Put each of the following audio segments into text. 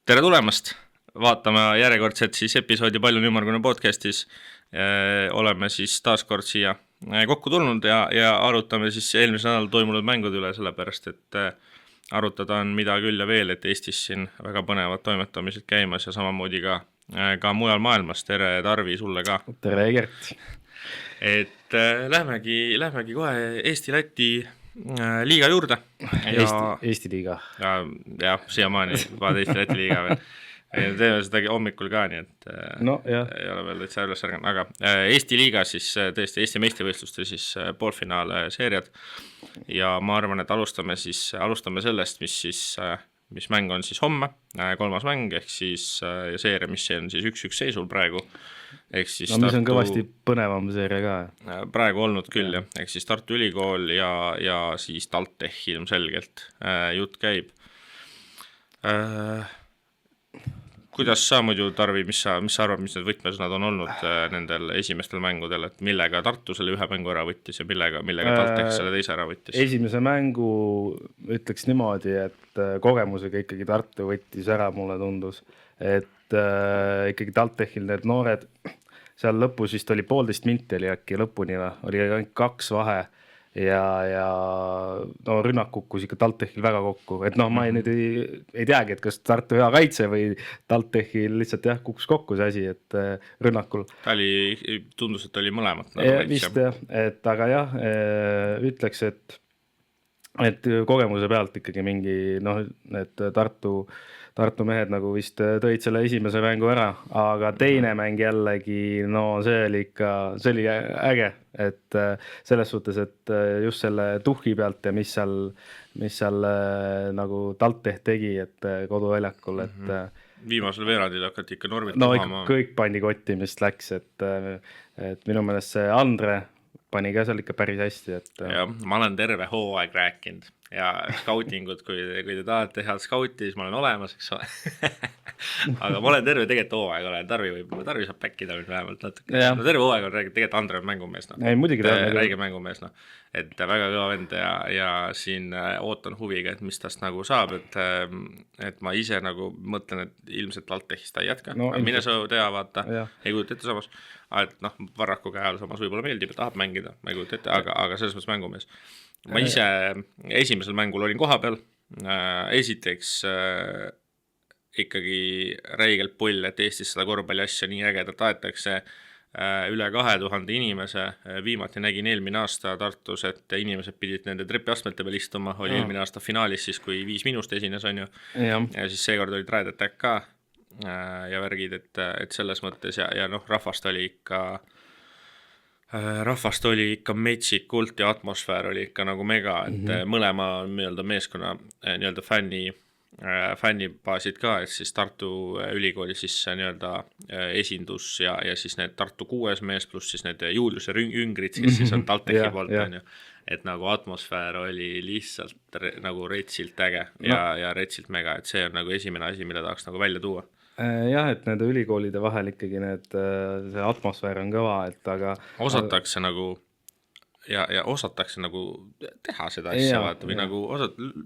Tere tulemast! Vaatame järjekordset siis episoodi Palju ümmargune podcastis. Oleme siis taas kord siia kokku tulnud ja arutame siis eelmisel nädalal toimunud mängud üle, sellepärast et arutada on mida küll ja veel, et Eestis siin väga põnevad toimetamised käimas ja samamoodi ka mujal maailmas. Tere Tarvi, sulle ka! Tere Egert! Et lähmegi kohe Eesti-Läti liiga juurde. Eesti liiga. Ja siiamaani vaad Eesti-Läti liiga veel. Teeme seda hommikul ka, nii et no, jah. Ei ole veel täitsa üles ärganud, aga Eesti liiga siis tõesti Eesti meistrivõistluste siis poolfinaale seeriad ja ma arvan, et alustame sellest, mis mäng on siis homme, kolmas mäng, ehk siis ja seeria, mis on siis 1-1 seisul praegu. Siis no mis on kõvasti põnevam seeria ka. Praegu olnud küll, jah. Ehk siis Tartu Ülikool ja siis TalTech ilmselgelt jutt käib. Kuidas sa muidu, Tarvi, mis sa arvad, mis need võtmesõnad on olnud nendel esimestel mängudel, et millega Tartu selle ühe mängu ära võttis ja millega TalTech selle teise ära võttis? Esimese mängu ütleks niimoodi, et kogemusega ikkagi Tartu võttis ära, mulle tundus, et ikkagi TalTechil need noored, seal lõpus vist oli 1,5 minti oli äkki lõpuni, oli ainult 2 vahe ja no rünnak kukkus ikka TalTechil väga kokku, et noh, ma nüüd ei teagi, et kas Tartu hea kaitse või TalTechil lihtsalt jah, kukkus kokku see asi, et rünnakul. Tundus, et oli mõlemat. Vist jah, et aga jah, ütleks, et kogemuse pealt ikkagi mingi, noh, need Tartu mehed nagu vist tõid selle esimese mängu ära, aga teine mäng jällegi, no see oli äge, et selles suhtes, et just selle tuhhi pealt ja mis seal nagu TalTech tegi, et koduväljakul, et viimasel veerandil hakati ikka normid tuhama. No kõik pandi kotti, mis läks, et minu meelest see Andre pani ka seal ikka päris hästi. Ja, ma olen terve hooaeg rääkinud ja skautingud, kui te tahate head skauti, siis ma olen olemas, eks ole. Aga ma olen terve tegelikult hooaeg olen, Tarvi saab päkkida vähemalt natuke. No terve hooaeg on rääginud, tegelikult Andre on mängumees. Ei, muidugi räige mängumees, et väga kõva vend ja siin ootan huviga, et mis tast nagu saab, et ma ise nagu mõtlen, et ilmselt TalTechist ei jätka. No, mine sa tea, vaata, ei kujuta ette samas, et noh, Varraku käel samas võib-olla meeldib ja tahab mängida, ma ei kujuta ette, aga selles mõttes mängumees. Ma ise esimesel mängul olin koha peal, esiteks ikkagi räigelt pull, et Eestis seda korvpalli asja nii ägedat aetakse üle 2000 inimese, viimati nägin eelmine aasta Tartus, et inimesed pidid nende trepiastmete peal istuma, oli eelmine aasta finaalis siis, kui 5 minust esines on ju, ja siis seekord olid Raedetäk ka ja värgid, et selles mõttes ja noh, rahvast oli ikka metsikult ja atmosfäär oli ikka nagu mega, et mõlema meeskonna fännibaasid ka, et siis Tartu Ülikooli siis esindus ja siis need Tartu 6 mees pluss siis need Juliuse Üngrid, kes siis on TalTechi poolt, on ju. Et nagu atmosfäär oli lihtsalt nagu retsilt äge ja retsilt mega, et see on nagu esimene asi, mille tahaks nagu välja tuua. Jah, et nende ülikoolide vahel ikkagi see atmosfäär on kõva, et aga osatakse nagu teha seda asja, vaata, või nagu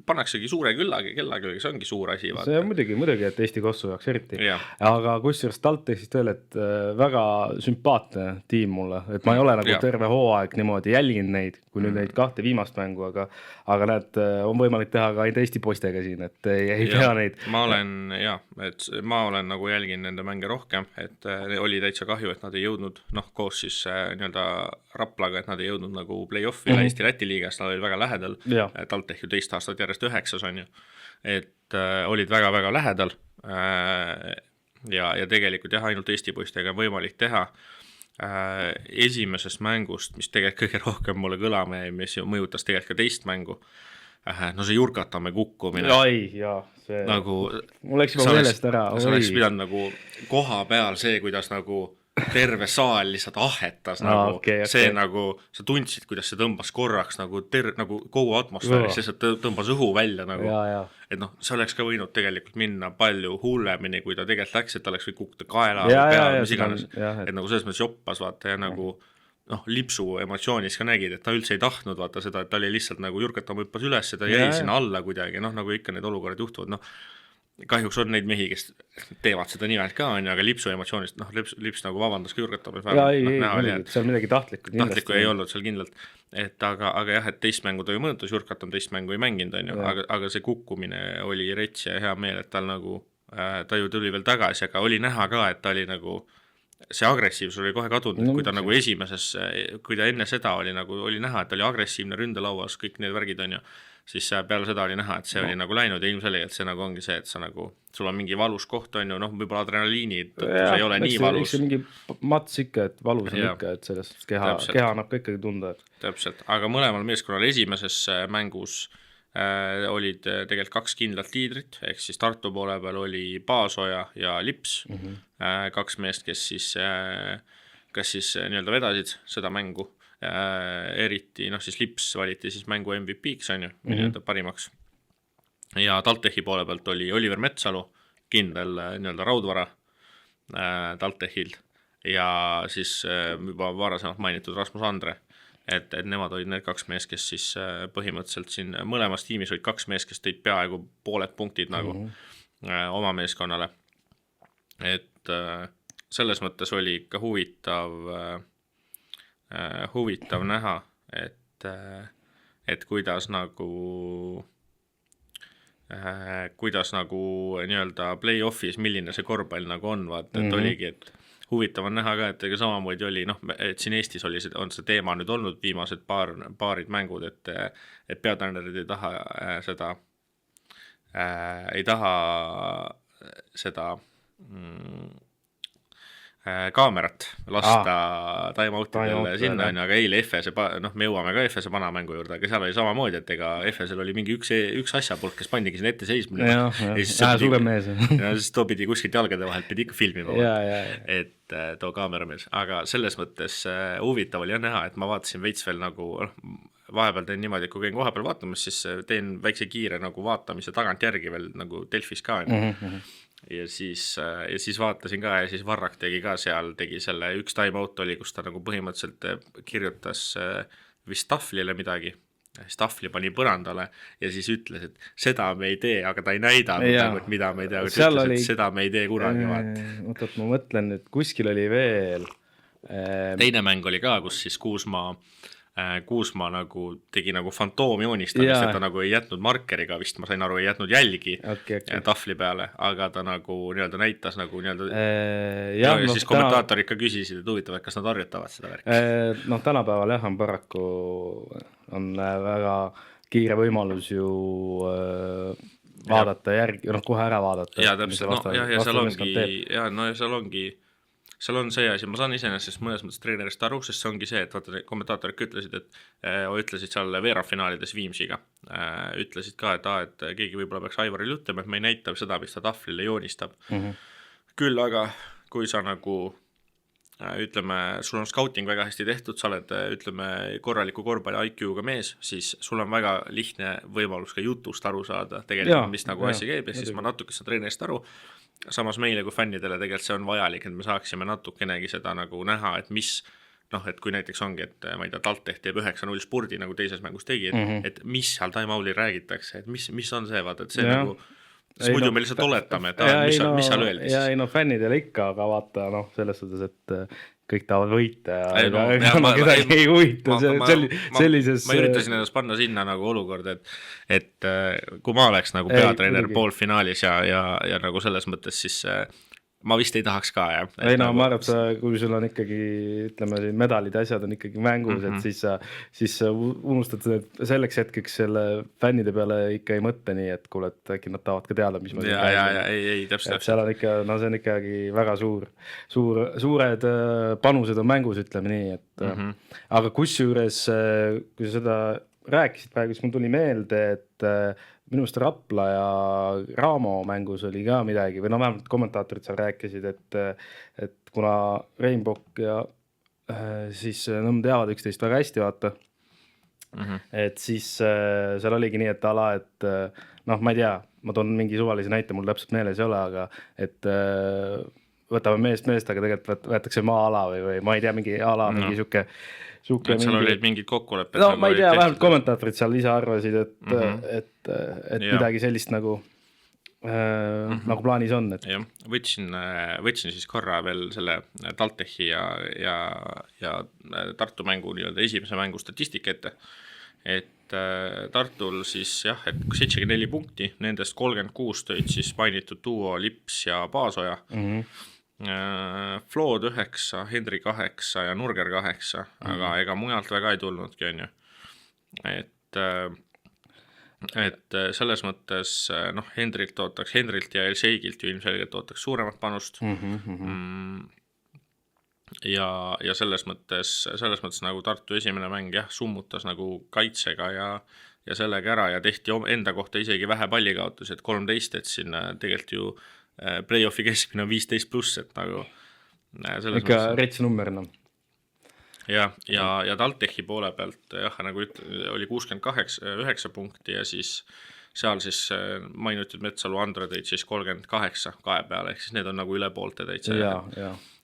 pannaksegi suure kellaga, see ongi suur asi, vaata. See on muidugi, et Eesti Kossu jaoks eriti. Aga kusjuures TalTechist veel, et väga sümpaatne tiim mulle, et ma ei ole nagu terve hooaeg niimoodi jälginud neid, kui nüüd neid 2 viimast mängu, aga need on võimalik teha ka ainult Eesti poistega siin, et ei pea neid. Ma olen nagu jälginud nende mänge rohkem, et oli täitsa kahju, et nad ei jõudnud, koos siis Raplaga, et nad ei jõudnud nagu play-offile Eesti-Läti liigas, nad olid väga lähedal, TalTech ju 2 aastat järjest 9 on ju, et olid väga-väga lähedal ja tegelikult ainult Eesti poistega võimalik teha. Esimesest mängust, mis tegelikult kõige rohkem mulle kõlama jäi, mis mõjutas tegelikult ka teist mängu, no see Jurkatamme kukkumine. See nagu, mul läks juba meelest ära. Sa oleks pidanud nagu koha peal see, kuidas nagu terve saal lihtsalt ahetas see nagu, sa tundsid, kuidas see tõmbas korraks nagu kogu atmosfääris, see tõmbas õhu välja nagu, et noh, see oleks ka võinud tegelikult minna palju hullemini, kui ta tegelikult läks, et ta oleks või kukkuda kaela peale, mis iganes, et nagu selles mõttes joppas, vaata, ja nagu lipsu emotsioonis ka nägid, et ta üldse ei tahtnud vaata seda, et ta oli lihtsalt nagu Jurkatamme hüppas üles, ta jäi sinna alla kuidagi, nagu ikka need olukorrad juhtuvad, kahjuks on neid mehi, kes teevad seda nimelt ka, aga Lipsu emotsioonist, Lips nagu vabandas ka Jurkatovil. Seal midagi tahtlikku ei olnud seal kindlalt, aga jah, et teist mängu ta ju mõõtus, Jurkatov teist mängu ei mänginud, on ju, aga see kukkumine oli rets ja hea meel, et tal nagu, ta ju tuli veel tagasi, aga oli näha ka, et ta oli nagu, see agressiivsus oli kohe kadunud, kui ta nagu esimeses, kui ta enne seda oli näha, et ta oli agressiivne ründelauas, kõik need värgid, on ju, siis peale seda oli näha, et see oli nagu läinud ja ilmselgelt see nagu ongi see, et sa nagu, sul on mingi valus koht, on ju, võib-olla adrenaliini ei ole nii valus. Eks see mingi mats ikka, et valus on ikka, et sellest keha annab ka ikkagi tunda. Täpselt, aga mõlemal meeskonnal esimeses mängus olid tegelikult kaks kindlat liidrit, ehk siis Tartu poole peal oli Paasoja ja Lips, kaks meest, kes siis nii-öelda vedasid seda mängu. Eriti, siis Lips valiti siis mängu MVP-ks, on ju, nii-öelda parimaks. Ja TalTechi poole pealt oli Oliver Metsalu, kindel nii-öelda raudvara TalTechilt ja siis juba varasemalt mainitud Rasmus Andre, et nemad olid need kaks mees, kes siis põhimõtteliselt siin mõlemas tiimis olid kaks mees, kes tõid peaaegu pooled punktid nagu oma meeskonnale. Et selles mõttes oli ikka huvitav näha, et kuidas nagu nii-öelda play-offis, milline see korvpall nagu on, vaata, et oligi, et huvitav on näha ka, et ega samamoodi oli, et siin Eestis on see teema nüüd olnud viimased paarid mängud, et peatreenerid ei taha seda kaamerat lasta time-outidele sinna, aga eile FS, me jõuame ka FS panamängu juurde, aga seal oli samamoodi, et ega FS-el oli mingi üks asjapulk, kes pandigi sinna ette seismine. Suge mees. Ja siis too pidi kuskilt jalgade vahelt, pidi ikka filmima. Et too kaameramees, aga selles mõttes huvitav oli näha, et ma vaatasin veits veel nagu, vahepeal teen niimoodi, et kui käin kohapeal vaatamas, siis teen väikse kiire nagu vaatamise tagant järgi veel nagu Delfis ka. Ja siis vaatasin ka ja siis Varrak tegi selle üks time-out oli, kus ta nagu põhimõtteliselt kirjutas vist tahvlile midagi, siis tahvli pani põrandale ja siis ütles, et seda me ei tee, aga ta ei näidanud nagu, et mida me ei tea, ütles, et seda me ei tee kunagi. Oot, ma mõtlen, et kuskil oli veel teine mäng oli ka, kus siis Kuusma nagu tegi nagu fantoomjoonistamist, et ta nagu ei jätnud markeriga vist, ma sain aru, ei jätnud jälgi tahvli peale, aga ta nagu nii-öelda näitas nagu nii-öelda ja siis kommentaatorid ka küsisid, et huvitav, et kas nad harjutavad seda värki. Tänapäeval on paraku on väga kiire võimalus ju vaadata järgi, kohe ära vaadata. Ja täpselt, seal on see asi, ma saan iseenesest mõnes mõttes treenerist aru, sest see ongi see, et vaata, kommentaatorid ütlesid seal veerandfinaalides Viimsiga, ütlesid ka, et keegi võib-olla peaks Aivaril ütlema, et me ei näita seda, mis ta tahvlile joonistab. Küll aga, kui sa nagu, ütleme, sul on scouting väga hästi tehtud, sa oled, ütleme, korraliku korvpalli IQ-ga mees, siis sul on väga lihtne võimalus ka jutust aru saada tegelikult, mis nagu asja käib, ja siis ma natuke saan treenerist aru. Samas meile kui fännidele tegelikult see on vajalik, et me saaksime natukenegi seda nagu näha, et mis, et kui näiteks ongi, et ma ei tea, TalTech teeb 9-0 spurdi nagu teises mängus tegi, et mis seal time-out'il räägitakse, et mis on see, vaata, et see nagu, muidu me lihtsalt oletame, et mis seal öeldi. Ja fännidele ikka, aga vaata, selles suhtes, et kõik tahavad võita ja kedagi ei huvita sellises. Ma üritasin ennast panna sinna nagu olukord, et kui ma oleks nagu peatreener poolfinaalis ja nagu selles mõttes, siis ma vist ei tahaks ka, jah. Ma arvan, kui sul on ikkagi, ütleme, medalid ja asjad on ikkagi mängus, et siis sa unustad selleks hetkeks selle fännide peale ikka ei mõtle nii, et kuule, et äkki nad tahavad ka teada, mis ma ei, täpselt. Seal on ikka, see on ikkagi väga suured panused on mängus, ütleme nii, et aga kusjuures, kui sa seda rääkisid praegu, siis mul tuli meelde, et minust Rapla ja Raamo mängus oli ka midagi, või vähemalt kommentaatorid seal rääkisid, et kuna Rainbock ja siis Nõmm teavad üksteist väga hästi, vaata, et siis seal oligi nii, et et ma ei tea, ma toon mingi suvalise näite, mul täpselt meeles ei ole, aga et võtame meest, aga tegelikult võetakse maa-ala või ma ei tea, mingi ala, mingi siuke seal olid mingid kokkulepped. Ma ei tea, vähemalt kommentaatorid seal ise arvasid, et midagi sellist nagu nagu plaanis on, et jah, võtsin siis korra veel selle TalTechi ja Tartu mängu nii-öelda esimese mängu statistika ette, et Tartul siis jah, et 74 punkti, nendest 36 tõid siis mainitud duo Lips ja Paasoja, Flood 9, Hendrik 8 ja Nurger 8, aga ega mujalt väga ei tulnudki, on ju. Et selles mõttes Hendrilt ja Elsheigilt ju ilmselgelt ootaks suuremat panust. Ja selles mõttes nagu Tartu esimene mäng jah, summutas nagu kaitsega ja sellega ära ja tehti enda kohta isegi vähe pallikaotusi, et 13, et siin tegelikult ju play-offi keskmine on 15+, et nagu ikka rets nummerina. Ja TalTechi poole pealt jah, nagu oli 69 punkti ja siis seal siis mainitud Metsalu Andre tõid siis 38 kahe peale, ehk siis need on nagu üle poolte täitsa.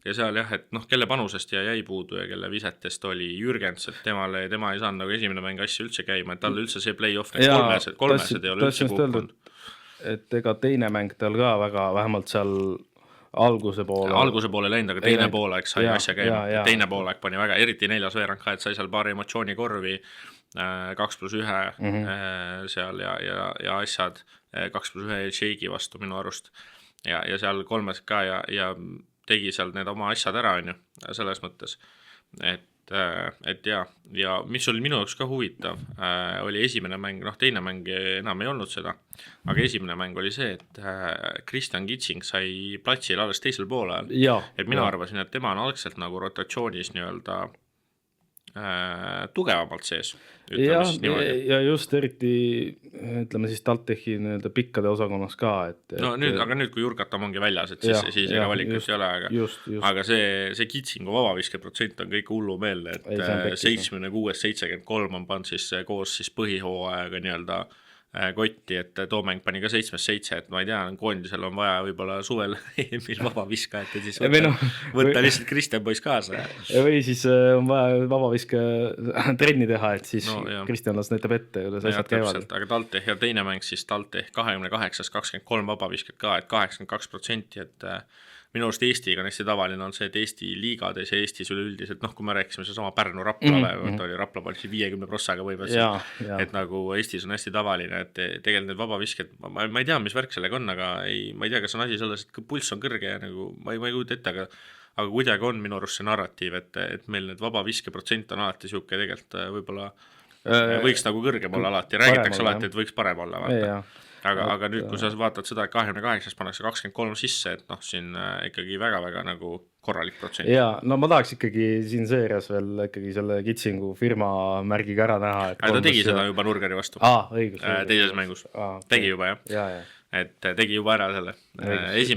Ja seal jah, et kelle panusest jäi puudu ja kelle visetest oli Jürgens, et tema ei saanud nagu esimene mäng asja üldse käima, et tal üldse see play-off kolmesed ei ole üldse puhkunud. Et ega teine mäng tal ka väga, vähemalt seal alguse poole läinud, aga teine poolaeg sai asja käima. Teine poolaeg pani väga, eriti 4. veerand ka, et sai seal paari emotsiooni korvi, 2+1 seal ja asjad 2+1 Elshegi vastu minu arust. Ja seal kolmes ka ja tegi seal need oma asjad ära, on ju, selles mõttes. Et ja mis oli minu jaoks ka huvitav, oli esimene mäng, teine mäng enam ei olnud seda, aga esimene mäng oli see, et Kristjan Kitsing sai platsil alles teisel poolel. Et mina arvasin, et tema on algselt nagu rotatsioonis nii-öelda tugevamalt sees. Ja just eriti, ütleme siis TalTechi pikkade osakonnas ka. Aga nüüd, kui Jurgatam ongi väljas, et siis ega valikut ei ole, aga see Kitsingu vabaviskeprotsent on kõik hullumeelne, et 76-73 on pannud siis koos siis põhihooajaga nii-öelda kotti, et Toomäng pani ka 7-7, et ma ei tea, koondisel on vaja võib-olla suvel mil vabaviska, et siis võtta lihtsalt Kristjan poiss kaasa. Või siis on vaja vabaviske trenni teha, et siis Kristjan las näitab ette, kuidas asjad käivad. Aga TalTech ja teine mäng siis TalTech 28-23 vabavisket ka, et 82%, et minu arust Eestiga on hästi tavaline on see, et Eesti liigades ja Eestis üleüldiselt, kui me rääkisime see sama Pärnu Rapla oli Rapla panisi 50 prossaga võimaliselt, et nagu Eestis on hästi tavaline, et tegelikult need vabavisked, ma ei tea, mis värk sellega on, aga ma ei tea, kas on asi selles, et pulss on kõrge ja nagu, ma ei kujuta ette, aga kuidagi on minu arust see narratiiv, et meil need vabaviskeprotsent on alati siuke tegelikult võib-olla võiks nagu kõrgem olla alati, räägitakse alati, et võiks parem olla, vaata. Aga nüüd, kui sa vaatad seda, et 28 pannakse 23 sisse, et siin ikkagi väga-väga nagu korralik protsent. Ma tahaks ikkagi siin seerias veel ikkagi selle Kitsingu firma märgiga ära näha. Aga ta tegi seda juba Nurgeri vastu. Õigus. Teises mängus. Tegi juba, jah. Et tegi juba ära selle.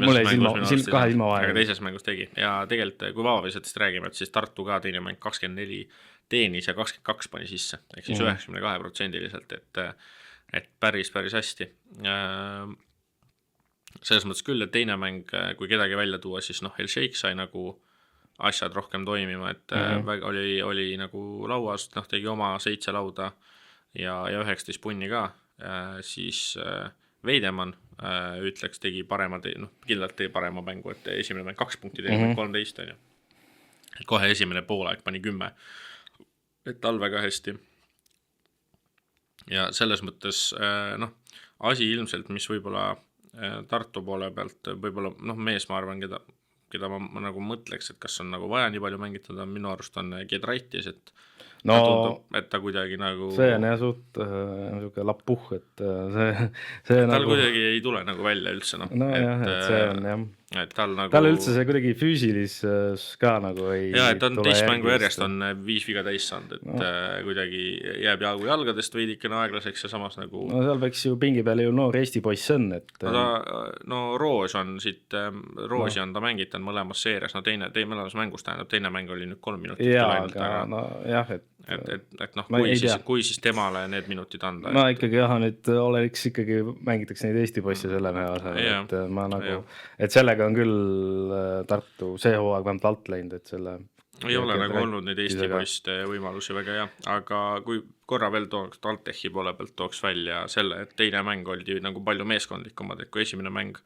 Mulle kahe silma vahel. Aga teises mängus tegi. Ja tegelikult, kui vabavisetest räägime, et siis Tartu ka teine mäng 24 teenis ja 22 pani sisse. Ehk siis 92%-liselt, et päris hästi. Selles mõttes küll, et teine mäng, kui kedagi välja tuua, siis Elshake sai nagu asjad rohkem toimima, et oli nagu lauas, tegi oma 7 lauda ja 19 punni ka, siis Veidemann ütleks tegi kindlalt tegi parema mängu, et esimene mäng 2 punkti tegi 13 on ju. Et kohe esimene poolaeg pani 10, et tal väga hästi. Ja selles mõttes, asi ilmselt, mis võib-olla Tartu poole pealt, võib-olla, mees, ma arvan, keda ma nagu mõtleks, et kas on nagu vaja nii palju mängitada, minu arust on Giedraitis, et tundub, et ta kuidagi nagu see on jah suht niisugune lappuh, et see tal nagu kuidagi ei tule nagu välja üldse, et see on jah. Et tal üldse see kuidagi füüsilis ka nagu ei ja, et on teist mängu järjest on 5 viga täis saanud, et kuidagi jääb jagu jalgadest veidikene aeglaseks ja samas nagu seal võiks ju pingi peale ju noor Eesti poiss on, et Roos on siit Roosi on ta mängitanud mõlemas seerias, mõlemas mängus tähendab, teine mäng oli nüüd 3 minutit kui siis temale need minutid anda. Ma ikkagi nüüd ikkagi mängitakse neid Eesti poisse selle mehe asemel, et ma nagu, et sellega on küll Tartu see hooaeg vähemalt alt läinud, et selle ei ole nagu olnud neid Eesti poiste võimalusi väga hea, aga kui korra veel tooks TalTechi poole pealt tooks välja selle, et teine mäng oli nagu palju meeskondlikumad, et kui esimene mäng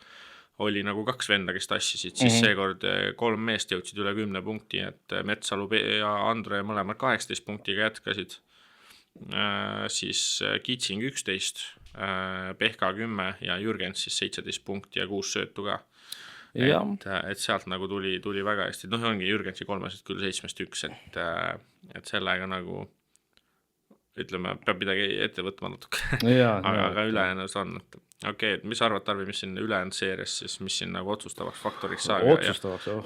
oli nagu 2 venda, kes tassisid, siis seekord 3 meest jõudsid üle 10 punkti, et Metsalu ja Andre mõlemad 18 punktiga jätkasid, siis Kitsing 11, Pehka 10 ja Jürgens siis 17 punkti ja 6 söötu ka. Et sealt nagu tuli väga hästi, noh ongi Jürgensi 3-sest küll 7-st 1, et sellega nagu ütleme, peab midagi ette võtma natuke, aga ülejäänud on, et okei, et mis arvad, Tarvi, mis siin ülejäänud seerias siis, mis siin nagu otsustavaks faktoriks saab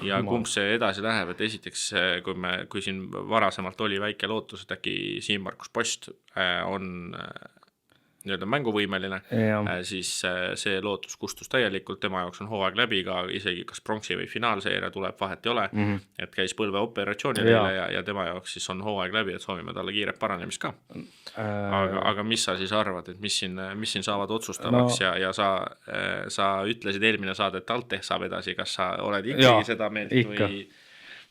ja kumb see edasi läheb, et esiteks, kui siin varasemalt oli väike lootus, et äkki Siim-Markus Post on nii-öelda mänguvõimeline, siis see lootus kustus täielikult, tema jaoks on hooaeg läbi ka, isegi kas pronksi või finaalseeria tuleb, vahet ei ole, et käis põlve operatsioonil ja tema jaoks siis on hooaeg läbi, et soovime talle kiiret paranemist ka. Aga mis sa siis arvad, et mis siin saavad otsustavaks ja sa ütlesid eelmine saade, et TalTech saab edasi, kas sa oled ikkagi seda meelt või...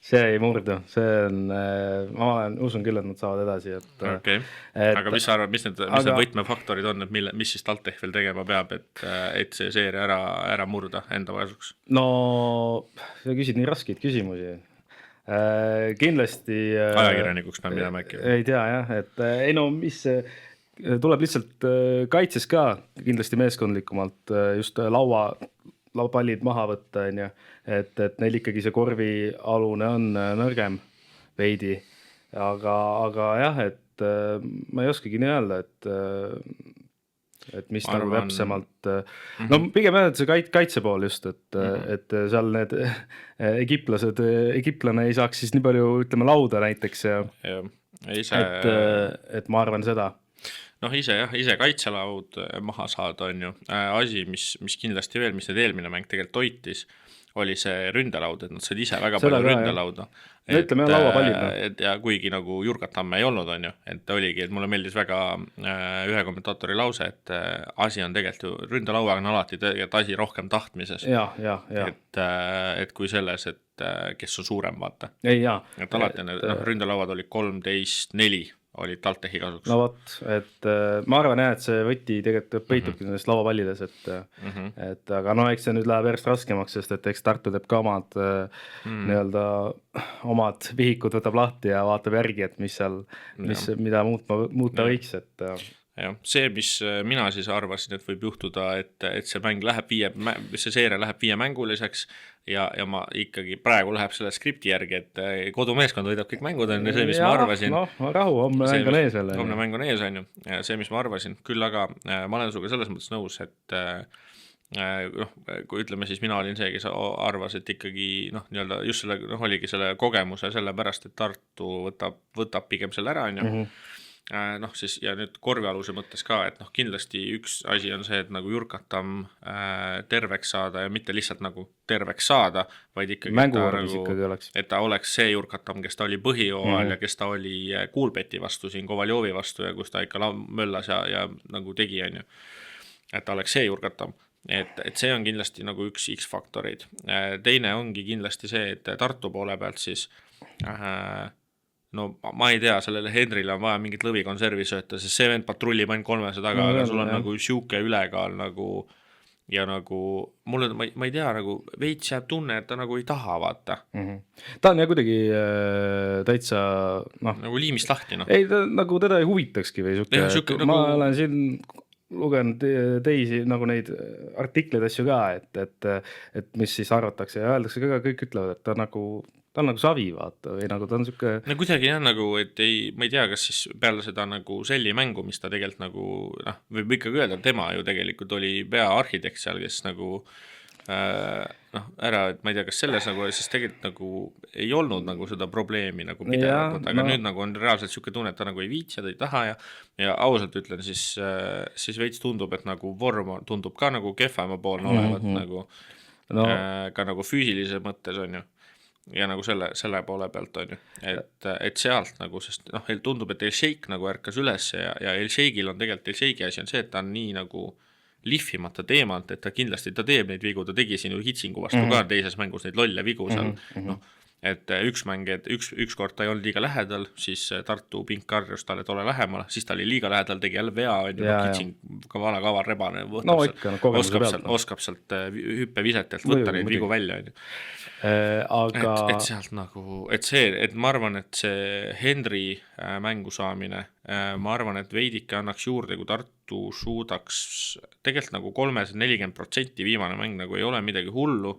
See ei murdu, see on, ma usun küll, et nad saavad edasi. Okay. Aga mis sa arvad, mis need võtmefaktorid on, et mis siis TalTech veel tegema peab, et see seeria ära murda enda vasuks? No, sa küsid nii raskeid küsimusi. Kindlasti... Ajakirjanikuks peab minema äkki. Ei tea jah, et ei no, mis tuleb lihtsalt kaitses ka kindlasti meeskondlikumalt just laupallid maha võtta, et neil ikkagi see korvialune on nõrgem veidi, aga jah, et ma ei oskagi nii öelda, et mis nagu täpsemalt, no pigem jah, et see kaitse pool just, et seal need egiplane ei saaks siis nii palju, ütleme, lauda näiteks et ma arvan seda. Noh, ise kaitselaud maha saada on ju asi, mis kindlasti veel, mis need eelmine mäng tegelikult toitis, oli see ründelaud, et nad said ise väga palju ründelauda. No ütleme lauapallid. Ja kuigi nagu Jurgatamme ei olnud on ju, et oligi, et mulle meeldis väga ühe kommentaatori lause, et asi on tegelikult, ründelauaga on alati tegelikult asi rohkem tahtmises. Et kui selles, et kes on suurem, vaata. Et alati ründelauad oli 13-4 olid TalTechi kasuks. No võt, et ma arvan jah, et see võti tegelikult peitubki nendest lauapallides, et aga no eks see nüüd läheb järjest raskemaks, sest et eks Tartu teeb ka omad nii-öelda omad vihikud võtab lahti ja vaatab järgi, et mis seal, mida muuta võiks, et jah, see, mis mina siis arvasin, et võib juhtuda, et see mäng läheb see seeria läheb 5 mänguliseks ja ma ikkagi praegu läheb selle skripti järgi, et kodumeeskond võidab kõik mängud on see, mis ma arvasin. Rahu, homne mäng on ees jälle. Homne mäng on ees on ju, see, mis ma arvasin. Küll aga ma olen suga selles mõttes nõus, et kui ütleme siis mina olin see, kes arvas, et ikkagi nii-öelda just selle, oligi selle kogemuse sellepärast, et Tartu võtab pigem selle ära on ju. Siis ja nüüd korvialuse mõttes ka, et kindlasti üks asi on see, et nagu Jurkatam terveks saada ja mitte lihtsalt nagu terveks saada, vaid ikkagi, et ta oleks see Jurkatam, kes ta oli põhijooal ja kes ta oli Kuulbeti vastu siin Kovaljovi vastu ja kus ta ikka möllas ja nagu tegi on ju, et ta oleks see Jurkatam. Et see on kindlasti nagu üks X-faktoreid. Teine ongi kindlasti see, et Tartu poole pealt siis no ma ei tea, sellele Henrile on vaja mingit lõvikonservi sööta, sest see vend patrulli pann 300 taga, aga sul on nagu siuke ülekaal nagu ja nagu mulle, ma ei tea, nagu veits jääb tunne, et ta nagu ei taha vaata. Ta on jah kuidagi täitsa nagu liimist lahti Ei, ta nagu teda ei huvitakski või siuke, ma olen siin lugenud teisi nagu neid artikleid asju ka, et mis siis arvatakse ja öeldakse ka, kõik ütlevad, et ta on nagu savi, vaata, või nagu ta on siuke... No kuidagi jah, nagu, et ma ei tea, kas siis peale seda nagu selli mängu, mis ta tegelikult nagu, võib ikkagi öelda, tema ju tegelikult oli peaarhitekt seal, kes nagu ära, et ma ei tea, kas selles nagu, siis tegelikult nagu ei olnud nagu seda probleemi nagu pidevalt, aga nüüd nagu on reaalselt siuke tunne, et ta nagu ei viitsi ja ta ei taha ja ausalt ütlen, siis veits tundub, et nagu vorm tundub ka nagu kehvema poolne olevat nagu ka nagu füüsilise mõttes on ju. Ja nagu selle poole pealt on ju, et sealt nagu, sest tundub, et El-Sheik nagu ärkas üles ja El-Sheikil on tegelikult, El-Sheiki asi on see, et ta on nii nagu lihvimata teemalt, et ta kindlasti, ta teeb neid vigu, ta tegi siin ju Hitsingu vastu ka teises mängus neid lolle vigu seal, et üks mäng, et üks kord ta ei olnud liiga lähedal, siis Tartu pink karjus talle tole lähemale, siis ta oli liiga lähedal, tegi jälle vea, Kitsing kaval rebane, oskab sealt hüppevisetelt võtta neid vigu välja. Aga... Et sealt nagu, et ma arvan, et see Henry mängu saamine, ma arvan, et veidike annaks juurde, kui Tartu suudaks tegelikult nagu 340% viimane mäng nagu ei ole midagi hullu,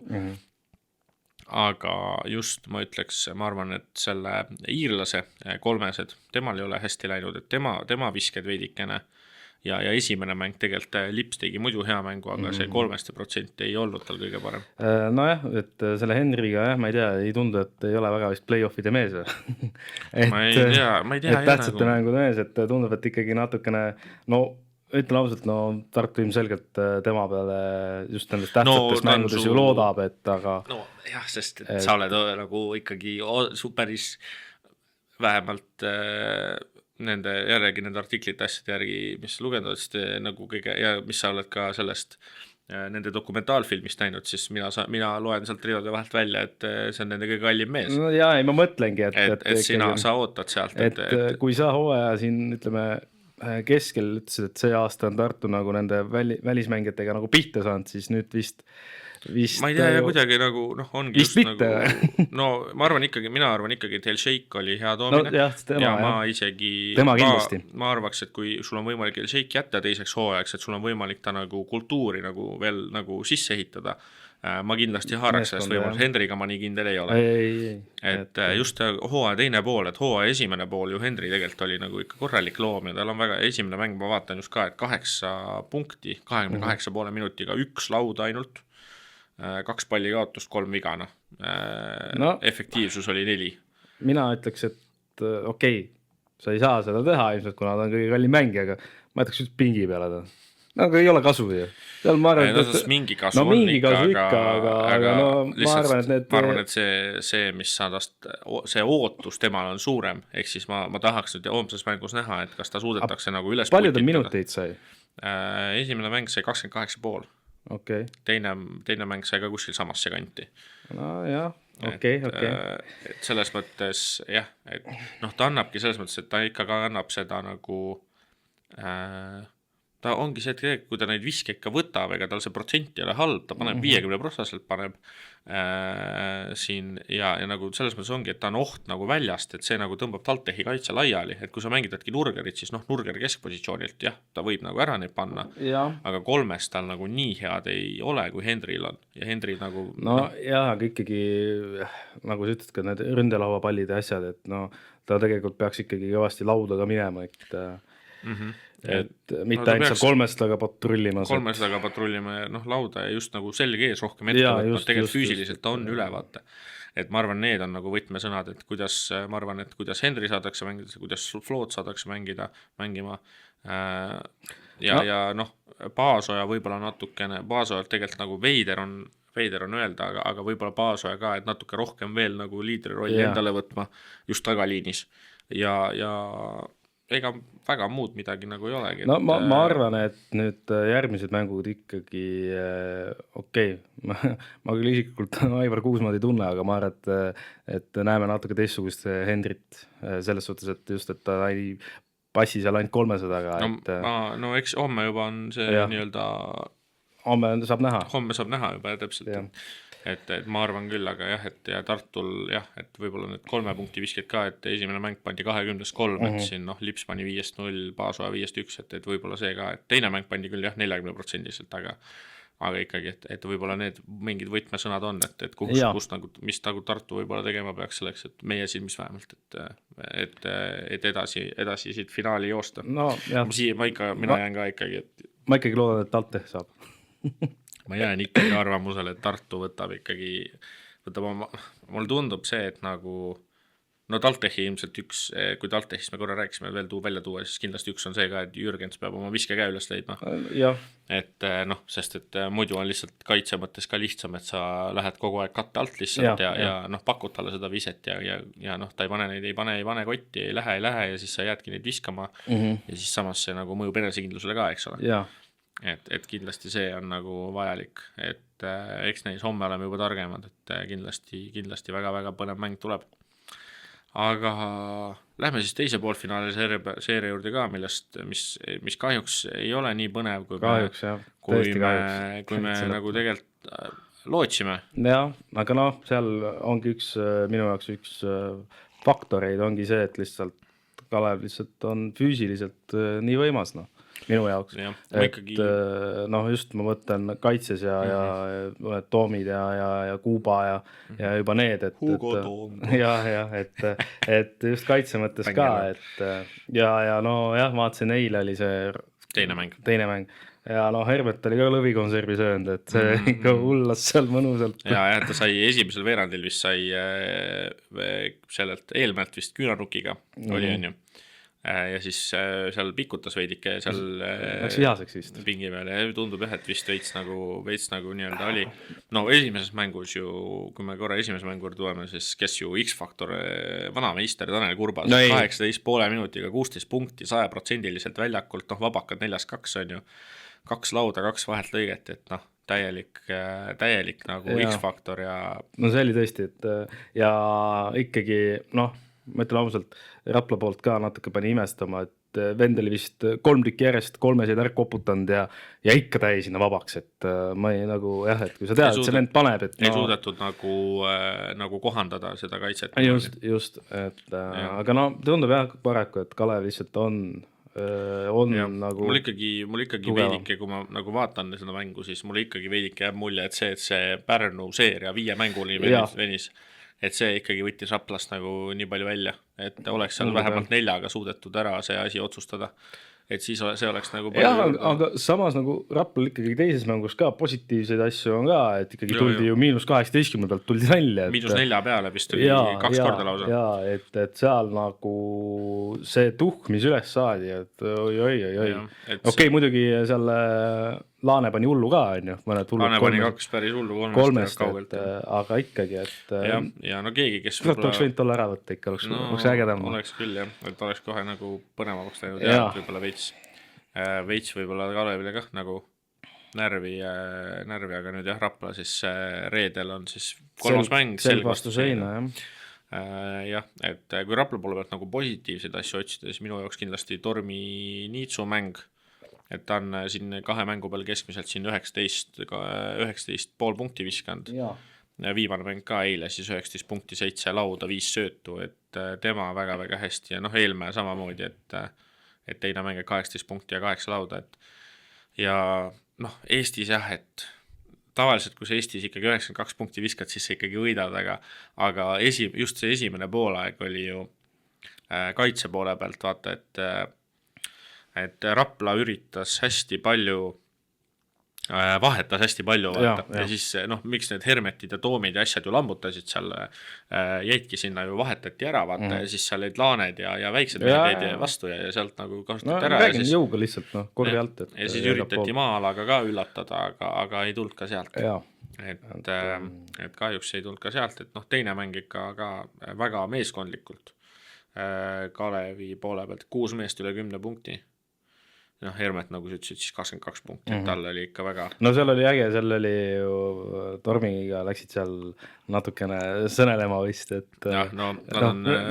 aga just ma ütleks, ma arvan, et selle iirlase kolmesed, temal ei ole hästi läinud, et tema visked veidikene ja esimene mäng tegelikult Lips tegi muidu hea mängu, aga see 3% ei olnud tal kõige parem. Nojah, et selle Henryga, ma ei tea, ei tundu, et ei ole väga vist play-offide mees. Ma ei tea. Et tähtsate mängude mees, et tundub, et ikkagi natukene, ütlen ausalt, Tartu ilmselgelt tema peale just nendest tähtsates mängudes ju loodab, et aga... jah, sest et sa oled nagu ikkagi päris vähemalt nende artiklite asjade järgi, mis lugenud, siis nagu kõige, ja mis sa oled ka sellest nende dokumentaalfilmist näinud, siis mina loen sealt riode vahelt välja, et see on nende kõige kallim mees. No jaa, ei ma mõtlengi, et sa ootad sealt. Et kui sa hooaja siin, ütleme, keskel ütlesid, et see aasta on Tartu nagu nende välismängijatega nagu pihta saanud, siis nüüd vist ma ei tea, ja kuidagi nagu, ongi just mitte. Nagu, mina arvan ikkagi, et El Sheikh oli hea toomine ma isegi, ma arvaks, et kui sul on võimalik El Sheikh jätta teiseks hooajaks, et sul on võimalik ta nagu kultuuri nagu veel nagu sisse ehitada, ma kindlasti haaraks sellest võimalus, Henriga ma nii kindel ei ole. Et just hooaja teine pool, et hooaja esimene pool ju Henri tegelikult oli nagu ikka korralik loom ja tal on väga esimene mäng, ma vaatan just ka, et 8 punkti, 28,5 minutiga 1 laud ainult, 2 palli kaotust, 3 vigana. Efektiivsus oli 4. Mina ütleks, et okei, sa ei saa seda teha ilmselt, kuna ta on kõige kallim mängija, aga ma ütleks just pingi peale ta. Aga ei ole kasu ju. Ma mingi kasu on ikka, aga ma arvan, et see, mis see ootus temal on suurem, ehk siis ma tahaks nüüd homses mängus näha, et kas ta suudetakse nagu üles palju ta minuteid sai? Esimene mäng sai 28,5. Okay. Teine mäng sai ka kuskil samasse kanti. No jah, okei. Et selles mõttes, jah, et ta annabki selles mõttes, et ta ikka ka annab seda nagu, ta ongi see, et kui ta neid viske ikka võtab, ega tal see protsent ei ole halb, ta paneb 50% paneb siin ja nagu selles mõttes ongi, et ta on oht nagu väljast, et see nagu tõmbab TalTechi kaitse laiali, et kui sa mängidadki Nurgerit, siis Nurger keskpositsioonilt, jah, ta võib nagu ära neid panna, aga kolmest tal nagu nii head ei ole, kui Henril on ja Henri nagu... jah, aga ikkagi, nagu sa ütled ka need ründelauapallid ja asjad, et ta tegelikult peaks ikkagi kõvasti lauda ka minema, et mitte ainult seal kolmestaga patrullima ja lauda ja just nagu selge ees rohkem ette võtma, tegelikult füüsiliselt ta on ülevaate. Et ma arvan, need on nagu võtmesõnad, et kuidas Henri saadakse mängida, kuidas Flood saadakse mängima ja Paasoja võib-olla natukene, Paasoja tegelikult nagu veider on öelda, aga võib-olla Paasoja ka, et natuke rohkem veel nagu liidri rolli endale võtma just tagaliinis ja ega väga muud midagi nagu ei olegi. Ma arvan, et nüüd järgmised mängud ikkagi ma küll isiklikult Aivar Kuusmaad ei tunne, aga ma arvan, et näeme natuke teistsugust Henrit selles suhtes, et just, et ta ei passi seal ainult 300-ga. Eks homme juba on see nii-öelda... Homme saab näha juba, täpselt. Et ma arvan küll, aga jah, et ja Tartul jah, et võib-olla need 3 punkti viskid ka, et esimene mäng pandi 20-3, et siin Lips pani 5-0, Paasoja 5-1, et võib-olla see ka, et teine mäng pandi küll jah 40%, aga ikkagi, et võib-olla need mingid võtmesõnad on, et kus nagu, mis nagu Tartu võib-olla tegema peaks selleks, et meie silmis vähemalt, et edasi siit finaali joosta. Mina jään ka ikkagi, et... Ma ikkagi loodan, et TalTech saab. Ma jään ikkagi arvamusele, et Tartu võtab mulle tundub see, et nagu TalTechi ilmselt kui TalTechist me korra rääkisime veel välja tuua, siis kindlasti üks on see ka, et Jürgens peab oma viske käe üles leidma. Et sest et muidu on lihtsalt kaitse mõttes ka lihtsam, et sa lähed kogu aeg katte alt lihtsalt ja pakud talle seda viset ja ta ei pane neid, ei pane kotti, ei lähe ja siis sa jäädki neid viskama ja siis samas see nagu mõjub enesekindlusele ka, eks ole. et kindlasti see on nagu vajalik, et eks neis homme oleme juba targemad, et kindlasti väga-väga põnev mäng tuleb. Aga lähme siis teise poolfinaali seeria juurde ka, mis kahjuks ei ole nii põnev, kui me nagu tegelikult lootsime. Jah, aga noh, seal ongi minu jaoks üks faktoreid ongi see, et lihtsalt Kalev lihtsalt on füüsiliselt nii võimas, noh. Minu jaoks, ikkagi... noh, just ma mõtlen kaitses ja Toomid ja Kuuba ja juba need, Hugo Toom. et just kaitse mõttes ka, et ja no jah, vaatasin eile oli see teine mäng. Ja no Hermet oli ka lõvikonservi söönud, et see ikka hullas seal mõnusalt. Ja ta sai esimesel veerandil vist sai sellelt eelmäelt vist küünarnukiga oli on ju. Ja siis seal pikutas veidike seal läks vihaseks vist pingi peal ja tundub jah, et vist veits nagu nii-öelda oli. No esimeses mängus ju, kui me korra esimese mängu tuleme, siis kes ju X-Factor vanameister Tanel Kurbas 18,5 minutiga 16 punkti 100% väljakult, noh vabakad 4-2 on ju 2 lauda, 2 vahelt lõiget, et noh täielik nagu X-Factor ja no see oli tõesti, et ja ikkagi noh ma ütlen ausalt, Rapla poolt ka natuke pani imestama, et vend oli vist 3 tükki järjest 3 ära koputanud ja ikka täi sinna vabaks, et ma ei nagu jah, et kui sa tead, et see vend paneb, et ei suudetud nagu kohandada seda kaitset. Just, et aga no tundub jah paraku, et Kalev lihtsalt on ja, nagu mul ikkagi veidike, kui ma nagu vaatan seda mängu, siis mul ikkagi veidike jääb mulje, et see Pärnu seeria 5 mänguni venis, et see ikkagi võttis Raplast nagu nii palju välja, et oleks seal vähemalt 4-ga suudetud ära see asi otsustada, et siis see oleks nagu palju... aga samas nagu Raplal ikkagi teises mängus ka positiivseid asju on ka, et ikkagi tuldi ju -18 pealt tuldi välja. -4 peale vist tuli 2 korda lausa. Ja, et seal nagu see tuhk, mis üles saadi, et oi. Okei, muidugi seal Laane pani hullu ka, on ju. Laane pani 2 päris hullu kolmest aga ikkagi, et... Ja no keegi, kes... Oleks võinud olla ära võtta ikka, oleks ägedam. Oleks küll, jah. Et oleks kohe nagu põnevamaks teinud ja võib-olla veits võib-olla Kalevile kah nagu närvi, aga nüüd jah, Rapla siis reedel on siis 3. mäng. Selg vastu seina, jah. Jah, et kui Rapla poole pealt nagu positiivseid asju otsida, siis minu jaoks kindlasti Tormi Niitsu mäng, et ta on siin 2 mängu peal keskmiselt siin 19,5 punkti viskanud. Viimane mäng ka eile siis 19 punkti 7 lauda 5 söötu, et tema väga-väga hästi ja noh, Eelmäe samamoodi, et teine mäng 18 punkti ja 8 lauda, ja noh, Eestis jah, et tavaliselt, kui sa Eestis ikkagi 92 punkti viskad, siis sa ikkagi võidad, aga just see esimene poolaeg oli ju kaitse poole pealt, vaata, et Rapla üritas hästi palju, vahetas hästi palju, vaata, ja siis noh, miks need Hermetid ja Toomid ja asjad ju lammutasid seal, jäidki sinna ju vahetati ära, vaata, ja siis seal olid Laaned ja väiksed jäid vastu ja sealt nagu kasutati ära. Räägin jõuga lihtsalt, korvi alt. Ja siis üritati maalaga ka üllatada, aga ei tulnud ka sealt. Et kahjuks ei tulnud ka sealt, et noh, teine mäng ikka ka väga meeskondlikult Kalevi poole pealt, 6 meest üle 10 punkti. Noh, Hermet, nagu sa ütlesid, siis 22 punkti, et tal oli ikka väga... No seal oli äge, seal oli ju Tormiga läksid seal natukene sõnelema vist, et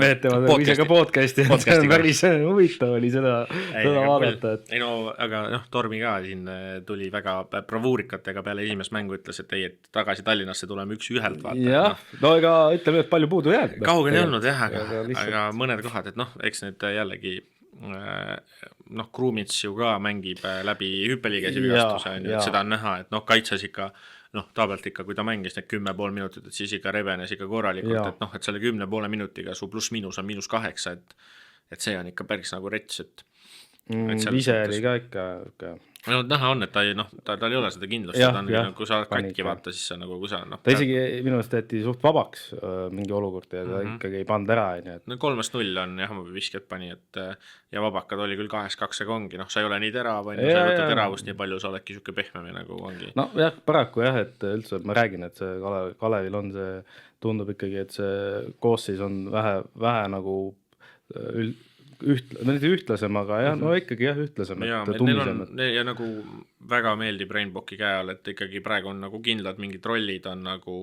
meetavad ise ka podcasti, et see on päris huvitav oli seda vaadata. Ei no, aga noh, Tormi ka siin tuli väga bravuurikatega peale esimest mängu, ütles, et ei, et tagasi Tallinnasse tuleme 1-1, vaata. Jah, no ega ütleme, et palju puudu jääb. Kaugel ei olnud jah, aga mõned kohad, et noh, eks need jällegi noh, Krumits ju ka mängib läbi hüppeliigesi vigastuse, et seda on näha, et noh, kaitses ikka, noh, ta pealt ikka, kui ta mängis need 10,5 minutit, et siis ikka rebenes ikka korralikult, et noh, et selle 10,5 minutiga su pluss-miinus on -8, et see on ikka päris nagu rets, et ise oli ka ikka no näha on, et ta ei ole seda kindlust, seda on, kui sa katki vaata, siis see nagu, kui sa ta isegi minu arust tehti suht vabaks mingi olukord ja ta ikkagi ei pand ära. No 3-0 on jah, viskjad pani, et ja vabakad oli küll 2-2 ongi, noh, sa ei ole nii terav, sa ei võta teravust nii palju, sa oledki siuke pehmem nagu ongi. No jah, paraku jah, et üldse ma räägin, et see Kalevil on see, tundub ikkagi, et see koosseis on vähe nagu ühtlasem, aga jah, no ikkagi jah, ühtlasem. Ja, ja nagu väga meeldib Rainbowki käe all, et ikkagi praegu on nagu kindlad mingid rollid on nagu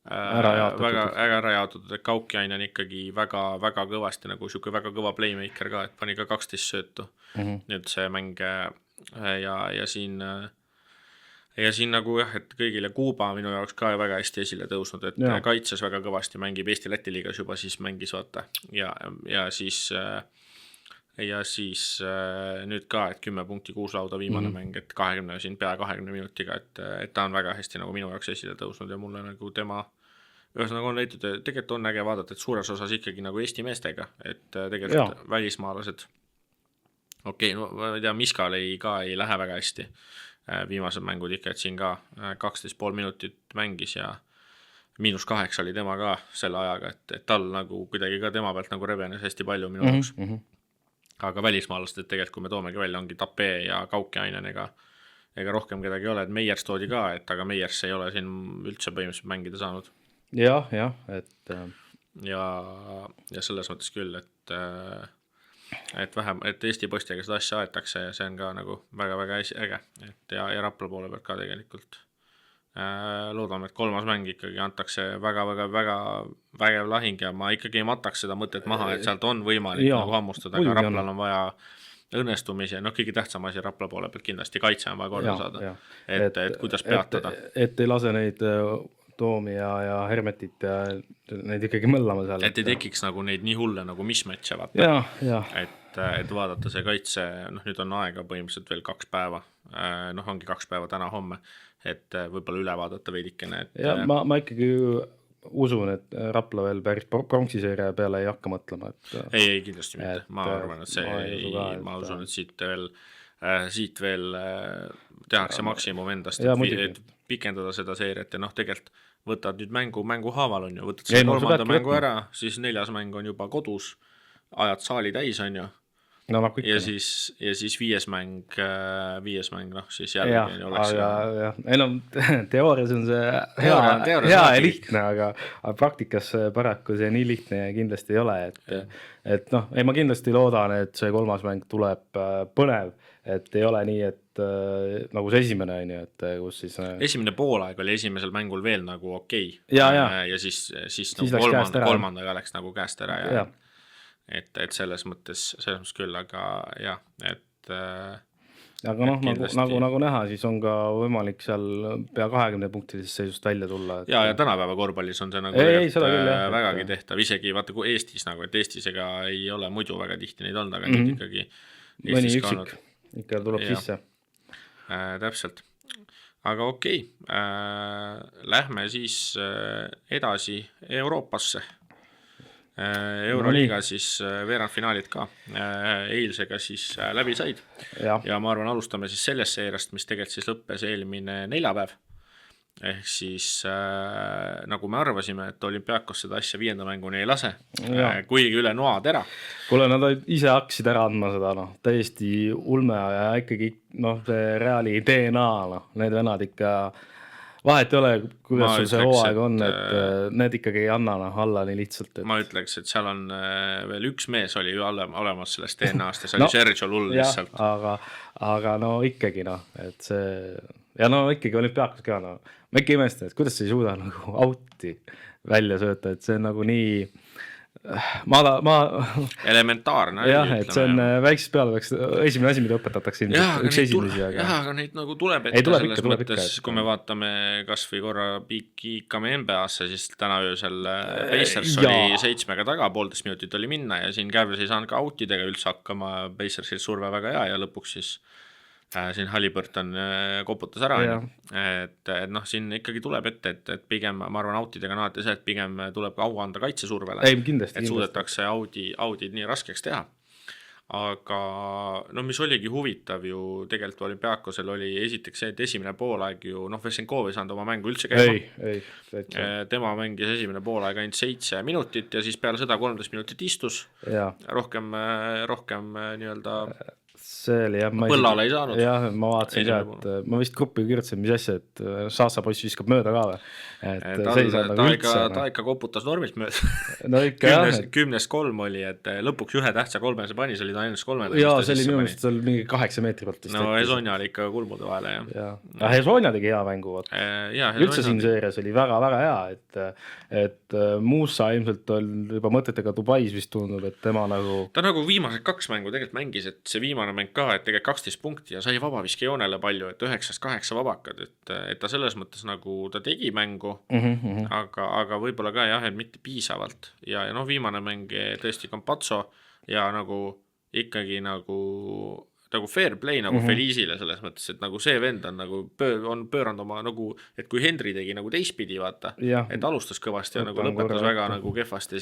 ära jaotatud, et Kaukjain on ikkagi väga, väga kõvasti nagu siuke väga kõva playmaker ka, et pani ka 12 söötu nüüd see mäng ja siin nagu jah, et kõigile Kuuba minu jaoks ka väga hästi esile tõusnud, et kaitses väga kõvasti mängib Eesti-Läti liigas juba siis mängis vaata ja siis nüüd ka, et 10 punkti 6 lauda viimane mäng, et 20 siin pea 20 minutiga, et ta on väga hästi nagu minu jaoks esile tõusnud ja mulle nagu tema ühesõnaga on leitud, tegelikult on äge vaadata, et suures osas ikkagi nagu Eesti meestega, et tegelikult välismaalased no ma ei tea, Miskal ka ei lähe väga hästi viimased mängud ikka, et siin ka 12,5 minutit mängis ja -8 oli tema ka selle ajaga, et tal nagu kuidagi ka tema pealt nagu revenes hästi palju minu jaoks. Aga välismaalast, et tegelikult kui me toomegi välja, ongi Tapee ja Kaukjainen ega rohkem kedagi ei ole, et Meiers toodi ka, et aga Meiers ei ole siin üldse põhimõtteliselt mängida saanud. Jah, et ja selles mõttes küll, et Eesti poistega seda asja aetakse ja see on ka nagu väga-väga äge, et ja Rapla poole pealt ka tegelikult loodame, et 3. mäng ikkagi antakse väga-väga-väga vägev lahing ja ma ikkagi ei mataks seda mõtet maha, et sealt on võimalik nagu hammustada, aga Raplal on vaja õnnestumisi, kõige tähtsam asi Rapla poole pealt kindlasti kaitse on vaja korda saada, et kuidas peatada. Et ei lase neid Toomi ja Hermetit ja neid ikkagi mõllama seal. Et ei tekiks nagu neid nii hulle nagu mismatche vaata. Et vaadata see kaitse, nüüd on aega põhimõtteliselt veel 2 päeva, ongi 2 päeva täna homme, et võib-olla üle vaadata veidikene. Ja ma ikkagi usun, et Rapla veel päris pronksiseeria peale ei hakka mõtlema. Ei, kindlasti mitte. Ma arvan, et ma usun, et siit veel tehakse maksimum endast, et pikendada seda seeriat ja tegelikult võtad nüüd mängu haaval on ju, võtad selle 3. mängu ära, siis 4. mäng on juba kodus, ajad saali täis on ju, ja siis 5. mäng, siis jällegi oleks. Teoorias on see hea ja lihtne, aga praktikas paraku see nii lihtne ja kindlasti ei ole, et ma kindlasti loodan, et see 3. mäng tuleb põnev, et ei ole nii, et nagu see esimene on ju, et kus siis esimene poolaeg oli esimesel mängul veel nagu okei. Ja siis nagu kolmandaga läks nagu käest ära ja et selles mõttes küll, aga jah, et aga nagu näha, siis on ka võimalik seal pea 20 punktilisest seisust välja tulla. Ja tänapäeva korvpallis on see nagu vägagi tehtav, isegi vaata kui Eestis nagu, et Eestis ega ei ole muidu väga tihti neid olnud, aga nüüd ikkagi mõni üksik ikka tuleb sisse. Täpselt. Aga okei, lähme siis edasi Euroopasse. Euroliiga siis veerandfinaalid ka eilsega siis läbi said ja ma arvan, alustame siis sellest seerast, mis tegelikult siis lõppes eelmine neljapäev. Ehk siis nagu me arvasime, et Olümpiakos seda asja 5. mänguni ei lase, kuigi üle noad ära. Kuule, nad ise hakkasid ära andma seda, täiesti ulme ja ikkagi see Reali DNA, need vennad ikka vahet ei ole, kuidas sul see hooaeg on, et need ikkagi ei anna alla nii lihtsalt. Ma ütleks, et seal on veel üks mees oli ju olemas sellest DNA-st ja see oli Sergio Lull lihtsalt. Aga ikkagi, et see ja ikkagi Olümpiakos ka, ma ikka imestan, et kuidas sa ei suuda nagu auti välja sööta, et see on nagu nii elementaarne. Jah, et see on väikses peale esimene asi, mida õpetatakse üks esimesi. Aga neid nagu tuleb ette selles mõttes, kui me vaatame kas või korra piikame NBA-sse, siis täna öösel Pacers oli 7-ga taga, 1,5 minutit oli minna ja siin Cavs ei saanud ka outidega üldse hakkama, Pacersil surve väga hea ja lõpuks siis siin Halliburton koputas ära, et siin ikkagi tuleb ette, et pigem ma arvan outidega naati see, et pigem tuleb au anda kaitsesurvele, et suudetakse audid nii raskeks teha. Aga mis oligi huvitav ju tegelikult Olümpiakosel oli esiteks see, et esimene poolaeg ju Vesenkov ei saanud oma mängu üldse käima. Tema mängis esimene poolaeg ainult 7 minutit ja siis peale seda 13 minutit istus, rohkem nii-öelda see oli jah. Põllale ei saanud. Jah, ma vaatasin ka, et ma vist gruppi kirjutasin, mis asja, et Saasa poiss viskab mööda ka või. Ta ikka koputas normilt mööda. No ikka jah. 10-3 oli, et lõpuks ühe tähtsa 3 see pani, see oli ta ainult 3. Jaa, see oli minu meelest seal mingi 8 meetri pealt. No Hesonja oli ikka kulmude vahele, jah. Ja Hesonja tegi hea mängu. Üldse siin seerias oli väga-väga hea, et Muusa ilmselt on juba mõtetega Dubais vist tundub, et tema nagu... Ta nagu viimased 2 mängu tegelikult mängis, et see viimane mäng ka, et tegelikult 12 punkti ja sai vabaviskejoonele palju, et 9-8 vabakad, et ta selles mõttes nagu ta tegi mängu, aga võib-olla ka jah, et mitte piisavalt. Ja noh, viimane mäng tõesti Campazzo ja nagu ikkagi nagu fair play nagu Felizile selles mõttes, et nagu see vend on nagu on pööranud oma nagu, et kui Henry tegi nagu teistpidi vaata, et alustas kõvasti ja nagu lõpetas väga nagu kehvasti,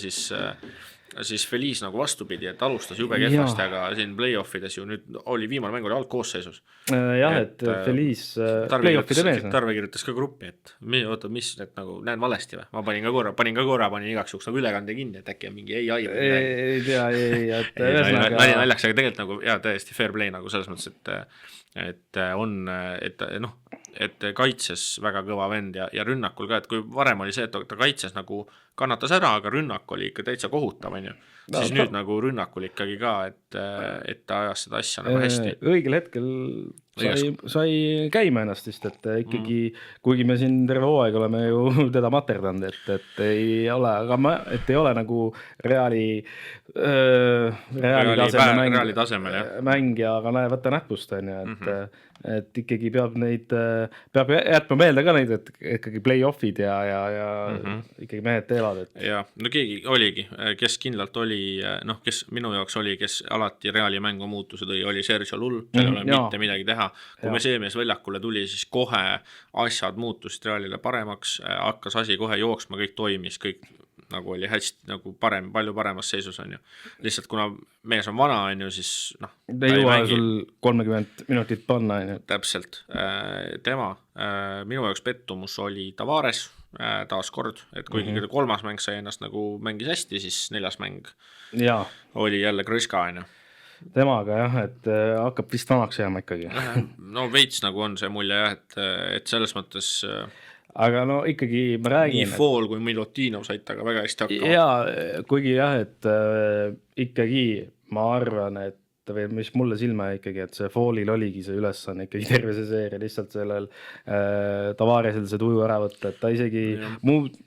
siis Feliz nagu vastupidi, et alustas jube kehvasti, aga siin play-offides ju nüüd oli viimane mäng oli algkoosseisus. Jah, et Feliz play-offide mees. Tarve kirjutas ka gruppi, et mis need nagu näen valesti või? Ma panin igaks juhuks nagu ülekande kinni, et äkki on mingi ai. Ei tea, naljaks, aga tegelikult nagu jah, täiesti fair play nagu selles mõttes, et kaitses väga kõva vend ja rünnakul ka, et kui varem oli see, et ta kaitses nagu kannatas ära, aga rünnak oli ikka täitsa kohutav, on ju. Siis nüüd nagu rünnakul ikkagi ka, et ta ajas seda asja nagu hästi. Õigel hetkel sai käima ennast vist, et ikkagi, kuigi me siin terve hooaeg oleme ju teda materdanud, et ei ole nagu Reali tasemel mängija, aga näe, võtta näpust, on ju, et ikkagi peab jätma meelde ka neid, et ikkagi play-offid ja ikkagi mehed teevad. Ja, no keegi oligi, kes kindlalt oli, kes minu jaoks oli, kes alati Reali mängu muutuse tõi, oli Sergio Lull, seal ei ole mitte midagi teha. Kui me see mees väljakule tuli, siis kohe asjad muutusid Realile paremaks, hakkas asi kohe jooksma, kõik toimis, kõik nagu oli hästi nagu palju paremas seisus on ju. Lihtsalt kuna mees on vana on ju, siis ei jõua sul 30 minutit panna on ju. Täpselt, minu jaoks pettumus oli Tavares taas kord, et kuigi 3. mäng sai ennast nagu mängis hästi, siis 4. mäng oli jälle krõska on ju. Temaga jah, et hakkab vist vanaks jääma ikkagi. No veits nagu on see mulje jah, et selles mõttes aga no ikkagi ma räägin nii Fool kui Milutinov said taga väga hästi hakkama. Jaa, kuigi jah, et ikkagi ma arvan, et või mis mulle silma ikkagi, et see Foolil oligi see ülesanne ikkagi terve see seeria lihtsalt sellel Tavaresel see tuju ära võtta, et ta isegi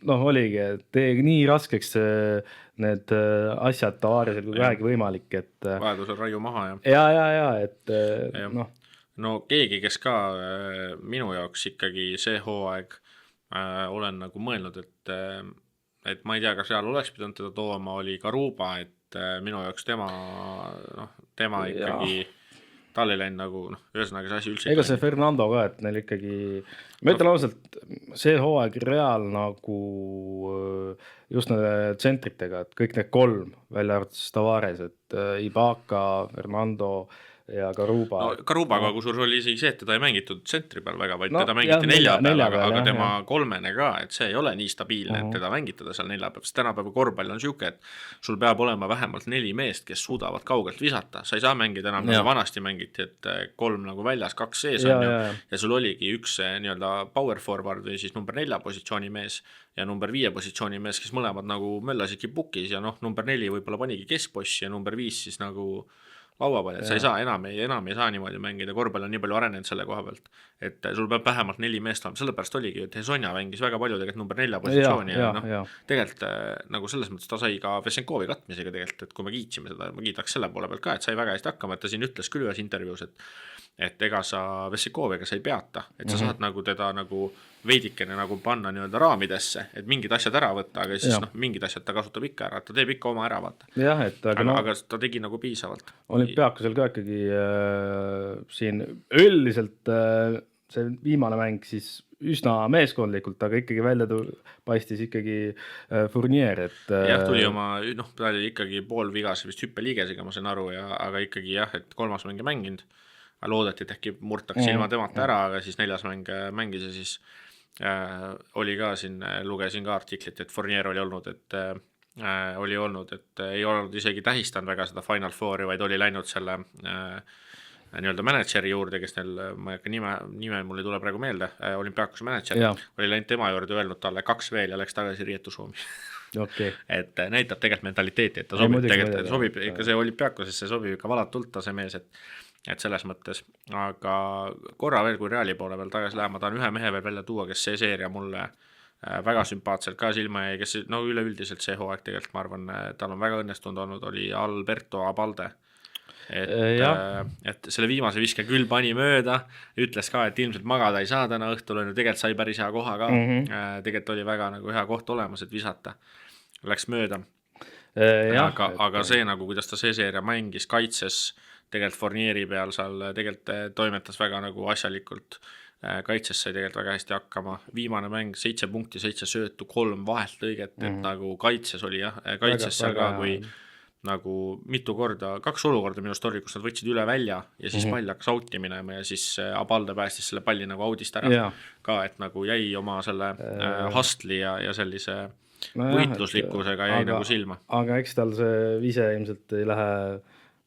oligi, et tee nii raskeks need asjad Tavaresel kui vähegi võimalik, et vajadusel raiu maha et no keegi, kes ka minu jaoks ikkagi see hooaeg olen nagu mõelnud, et ma ei tea, kas seal oleks pidanud teda tooma, oli Garuba, et minu jaoks tema ikkagi tal ei läinud nagu, ühesõnaga see asi üldse ega see Fernando ka, et neil ikkagi ma ütlen ausalt, see hooaeg Real nagu just nende tsentritega, et kõik need 3 välja arvates Tavares, et Ibaka, Fernando ja Garuba. Garubaga kusjuures oli isegi see, et teda ei mängitud tsentri peal väga, vaid teda mängiti 4 peal, aga tema 3 ka, et see ei ole nii stabiilne, et teda mängitada seal 4 peal, sest tänapäeva korvpall on siuke, et sul peab olema vähemalt 4 meest, kes suudavad kaugelt visata, sa ei saa mängida enam nagu vanasti mängiti, et 3 nagu väljas, 2 sees on ja sul oligi üks nii-öelda power forward või siis number 4 positsiooni mees ja number 5 positsiooni mees, kes mõlemad nagu möllasidki pukis ja number 4 võib-olla panigi keskpossi ja number 5 siis nagu laua peal, et sa ei saa enam ei saa niimoodi mängida, korvpall on nii palju arenenud selle koha pealt, et sul peab vähemalt 4 meest olema, sellepärast oligi, et Hesonja mängis väga palju tegelikult number 4 positsiooni ja tegelikult nagu selles mõttes ta sai ka Vesenkovi katmisega tegelikult, et kui me kiitsime seda, ma kiidaks selle poole pealt ka, et sai väga hästi hakkama, et ta siin ütles küll ühes intervjuus, et ega sa Vesenkoviga sa ei peata, et sa saad nagu teda nagu veidikene nagu panna nii-öelda raamidesse, et mingid asjad ära võtta, aga siis mingid asjad ta kasutab ikka ära, ta teeb ikka oma ära vaata. Jah, et aga ta tegi nagu piisavalt. Olümpiakosel ka ikkagi siin üldiselt see viimane mäng siis üsna meeskondlikult, aga ikkagi välja paistis ikkagi Fournier, et jah, tuli oma, ta oli ikkagi pool vigas vist hüppeliigesega, ma sain aru, aga ikkagi jah, et 3. mäng mänginud, loodeti, et äkki murtaks ilma temata ära, aga siis 4. mäng mängis ja siis oli ka siin, lugesin ka artiklit, et Fournier oli olnud, et ei olnud isegi tähistanud väga seda Final Fouri, vaid oli läinud selle nii-öelda mänedžeri juurde, kes neil, ma ei hakka nime mul ei tule praegu meelde, Olümpiaakose mänedžer, oli läinud tema juurde öelnud talle 2 veel ja läks tagasi riietusruumi. Okay. Et näitab tegelikult mentaliteeti, et ta sobib ikka see Olümpiaakosesse sobib ikka valatult ta see mees, et selles mõttes, aga korra veel, kui Reali poole peal tagasi läheb, ma tahan ühe mehe veel välja tuua, kes see seeria mulle väga sümpaatselt ka silma jäi, kes no üleüldiselt see hooaeg tegelikult ma arvan, tal on väga õnnestunud olnud, oli Alberto Abalde. Et selle viimase viske küll pani mööda, ütles ka, et ilmselt magada ei saa täna õhtul, tegelikult sai päris hea koha ka, tegelikult oli väga nagu hea koht olemas, et visata, läks mööda. Aga see nagu, kuidas ta see seeria mängis, kaitses tegelikult Fournieri peal seal tegelikult toimetas väga nagu asjalikult, kaitses sai tegelikult väga hästi hakkama, viimane mäng 7 punkti, 7 söötu, 3 vahelt lõiget, et nagu kaitses oli kaitses seal ka, kui nagu mitu korda, 2 olukorda minust oli, kus nad võtsid üle välja ja siis pall hakkas out'i minema ja siis Abalde päästis selle palli nagu out'ist ära ka, et nagu jäi oma selle hustli ja sellise võitluslikkusega jäi nagu silma. Aga eks tal see vise ilmselt ei lähe,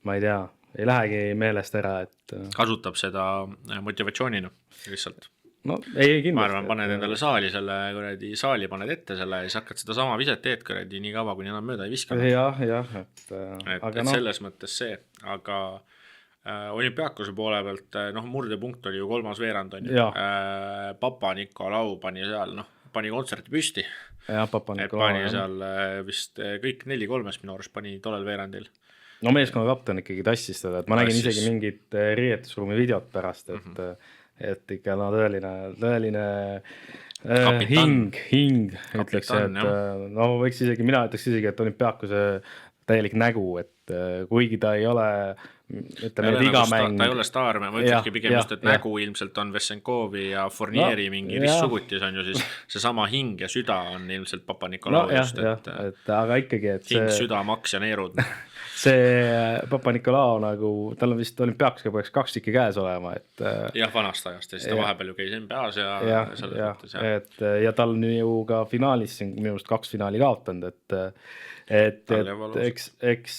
ma ei tea, ei lähegi meelest ära, et kasutab seda motivatsioonina lihtsalt. No, ei, kindlasti. Ma arvan, paned endale saali paned ette selle ja siis hakkad seda sama viset teed kõredi nii kaua, kuni enam mööda ei viskanud. Et selles mõttes see, aga Olümpiaakose poole pealt, murdepunkt oli ju 3. veerand on ju. Papa-Nikolau pani seal, pani kontserti püsti. Pani seal vist kõik 4-3 minu arust pani tollel veerandil. No meeskonna kapten ikkagi tassis seda, et ma nägin isegi mingit riietusruumi videot pärast, et ikka tõeline hing ütleks, et võiks isegi, mina ütleks isegi, et Olümpiaakose täielik nägu, et kuigi ta ei ole ütleme, iga mäng. Ta ei ole staar, ma ütlekski pigem just, et nägu ilmselt on Vessenkovi ja Fournieri mingi ristsugutis on ju siis see sama hing ja süda on ilmselt Papa-Nikolau just, aga ikkagi, et hing, süda, maks ja neerud. See Papa-Nikolau nagu, tal on vist Olümpiaakosega peaks 2 tükki käes olema, et jah, vanast ajast ja siis ta vahepeal ju käis NBA-s ja selles mõttes. Ja tal on ju ka finaalis minu arust 2 finaali kaotanud, et eks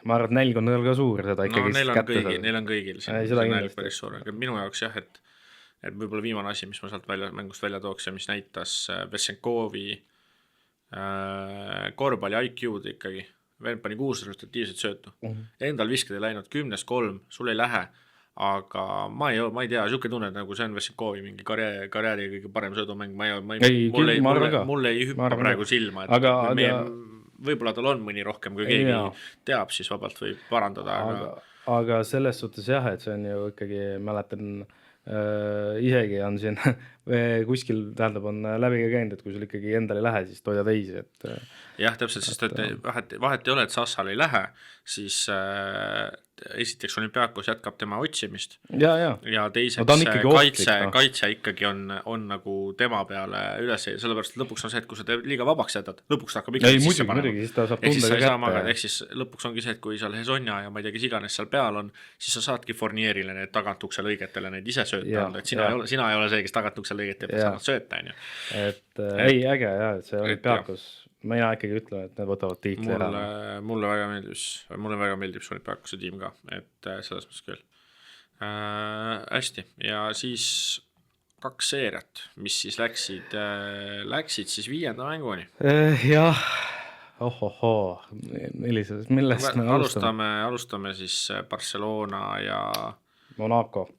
ma arvan, et nälg on ka suur seda ikkagi neil on kõigil see nälg päris suur, aga minu jaoks jah, et võib-olla viimane asi, mis ma sealt mängust välja tooks ja mis näitas Vessenkovi korvpalli IQ-d ikkagi, vend pani 6 resultatiivset söötu, endal viskad ei läinud 10-3, sul ei lähe, aga ma ei tea, siuke tunne, nagu see on Vessenkovi mingi karjääri kõige parem söödumäng, mulle ei hüppa praegu silma, et võib-olla tal on mõni rohkem, kui keegi teab, siis vabalt võib parandada. Aga selles suhtes jah, et see on ju ikkagi, mäletan, isegi on siin kuskil tähendab on läbi ka käinud, et kui sul ikkagi endal ei lähe, siis toida teisi. Jah, täpselt, sest vahet ei ole, et Sassal ei lähe, siis esiteks Olümpiaakos jätkab tema otsimist ja teiseks kaitse ikkagi on nagu tema peale üles, sellepärast et lõpuks on see, et kui sa liiga vabaks jätad, lõpuks ta hakkab ikkagi sisse panema. Ehk siis lõpuks ongi see, et kui seal Hesonja ja ma ei tea, kes iganes seal peal on, siis sa saadki Fournierile need tagantukse lõigetele neid ise sööta anda, et sina ei ole see, kes tagantukse lõiget teeb, saanud sööta. Et ei, äge jah, et see Olümpiaakos mina ikkagi ütlen, et need võtavad tiitli ära. Mulle väga meeldib see Olümpiaakose tiim ka, et selles mõttes küll. Hästi, ja siis 2 seeriat, mis siis läksid siis 5. mänguni. Jah, millest me alustame siis Barcelona ja Monaco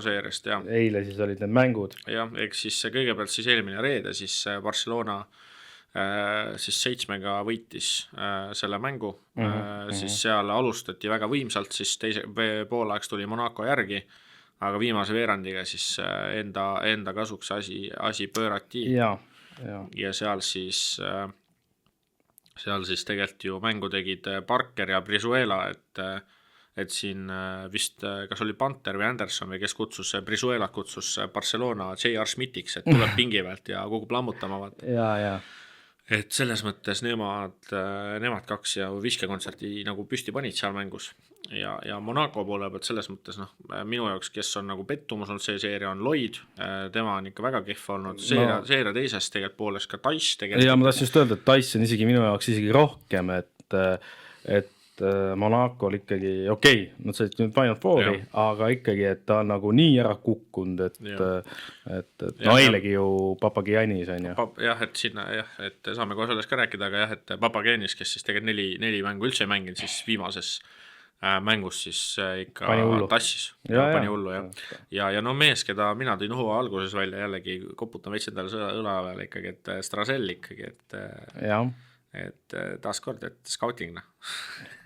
seeriast, jah. Eile siis olid need mängud. Jah, eks siis kõigepealt siis eelmine reede siis Barcelona siis 7-ga võitis selle mängu, siis seal alustati väga võimsalt, siis teise poolaeks tuli Monaco järgi, aga viimase veerandiga siis enda kasuks asi pöörati ja seal siis tegelikult ju mängu tegid Parker ja Brizuela, et siin vist, kas oli Panther või Anderson või kes Brizuela kutsus Barcelona J.R. Smithiks, et tuleb pingi pealt ja kogub lammutama. Et selles mõttes nemad 2 ja viskekontserti nagu püsti panid seal mängus ja Monaco poole pealt selles mõttes minu jaoks, kes on nagu pettumus olnud see seeria on Lloyd, tema on ikka väga kehv olnud, seeria teises tegelikult pooles ka Dice tegelikult. Ja ma tahtsin just öelda, et Dice on isegi minu jaoks isegi rohkem, et Monacol ikkagi, nad said nüüd Final Fouri, aga ikkagi, et ta on nagu nii ära kukkunud, et no eilegi ju Papagiannis on ju. Jah, et sinna et saame kohe sellest ka rääkida, aga jah, et Papagiannis, kes siis tegelikult neli mängu üldse ei mänginud, siis viimases mängus siis ikka tassis. Pani hullu, ja no mees, keda mina tõin hooaja alguses välja, jällegi koputan veits endale õla peale ikkagi, et Strasel ikkagi, et taaskord, et scouting.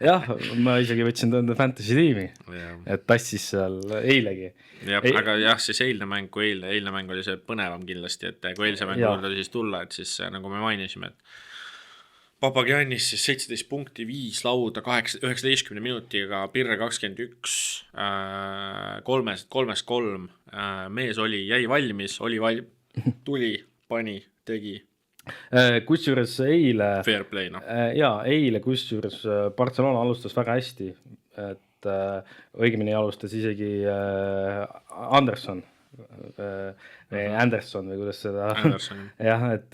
Jah, ma isegi võtsin tõende fantasy tiimi, et tassis seal eilegi. Aga jah, siis eilne mäng oli see põnevam kindlasti, et kui eilse mängu juurde oli siis tulla, et siis nagu me mainisime, et Papagiannis siis 17 punkti, 5 lauda, 19 minutiga, Pirre 21, 3-3, mees jäi valmis, tuli, pani, tegi. Kusjuures eile, fair play, eile kusjuures Barcelona alustas väga hästi, et õigemini alustas isegi Anderson või kuidas seda jah, et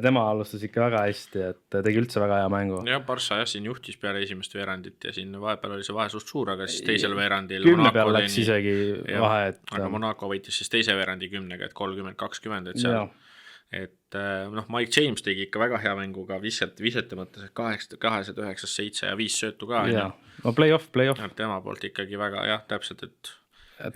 tema alustas ikka väga hästi, et tegi üldse väga hea mängu. Ja Barça siin juhtis peale esimest veerandit ja siin vahepeal oli see vahe suht suur, aga siis teisel veerandil 10 peal läks isegi vahe, aga Monaco võitis siis teise veerandi 10-ga, et 30-20, et seal et Mike James tegi ikka väga hea mänguga visete mõttes, et 8, 9, 7 ja 5 söötu ka. No play-off. Tema poolt ikkagi väga, täpselt, et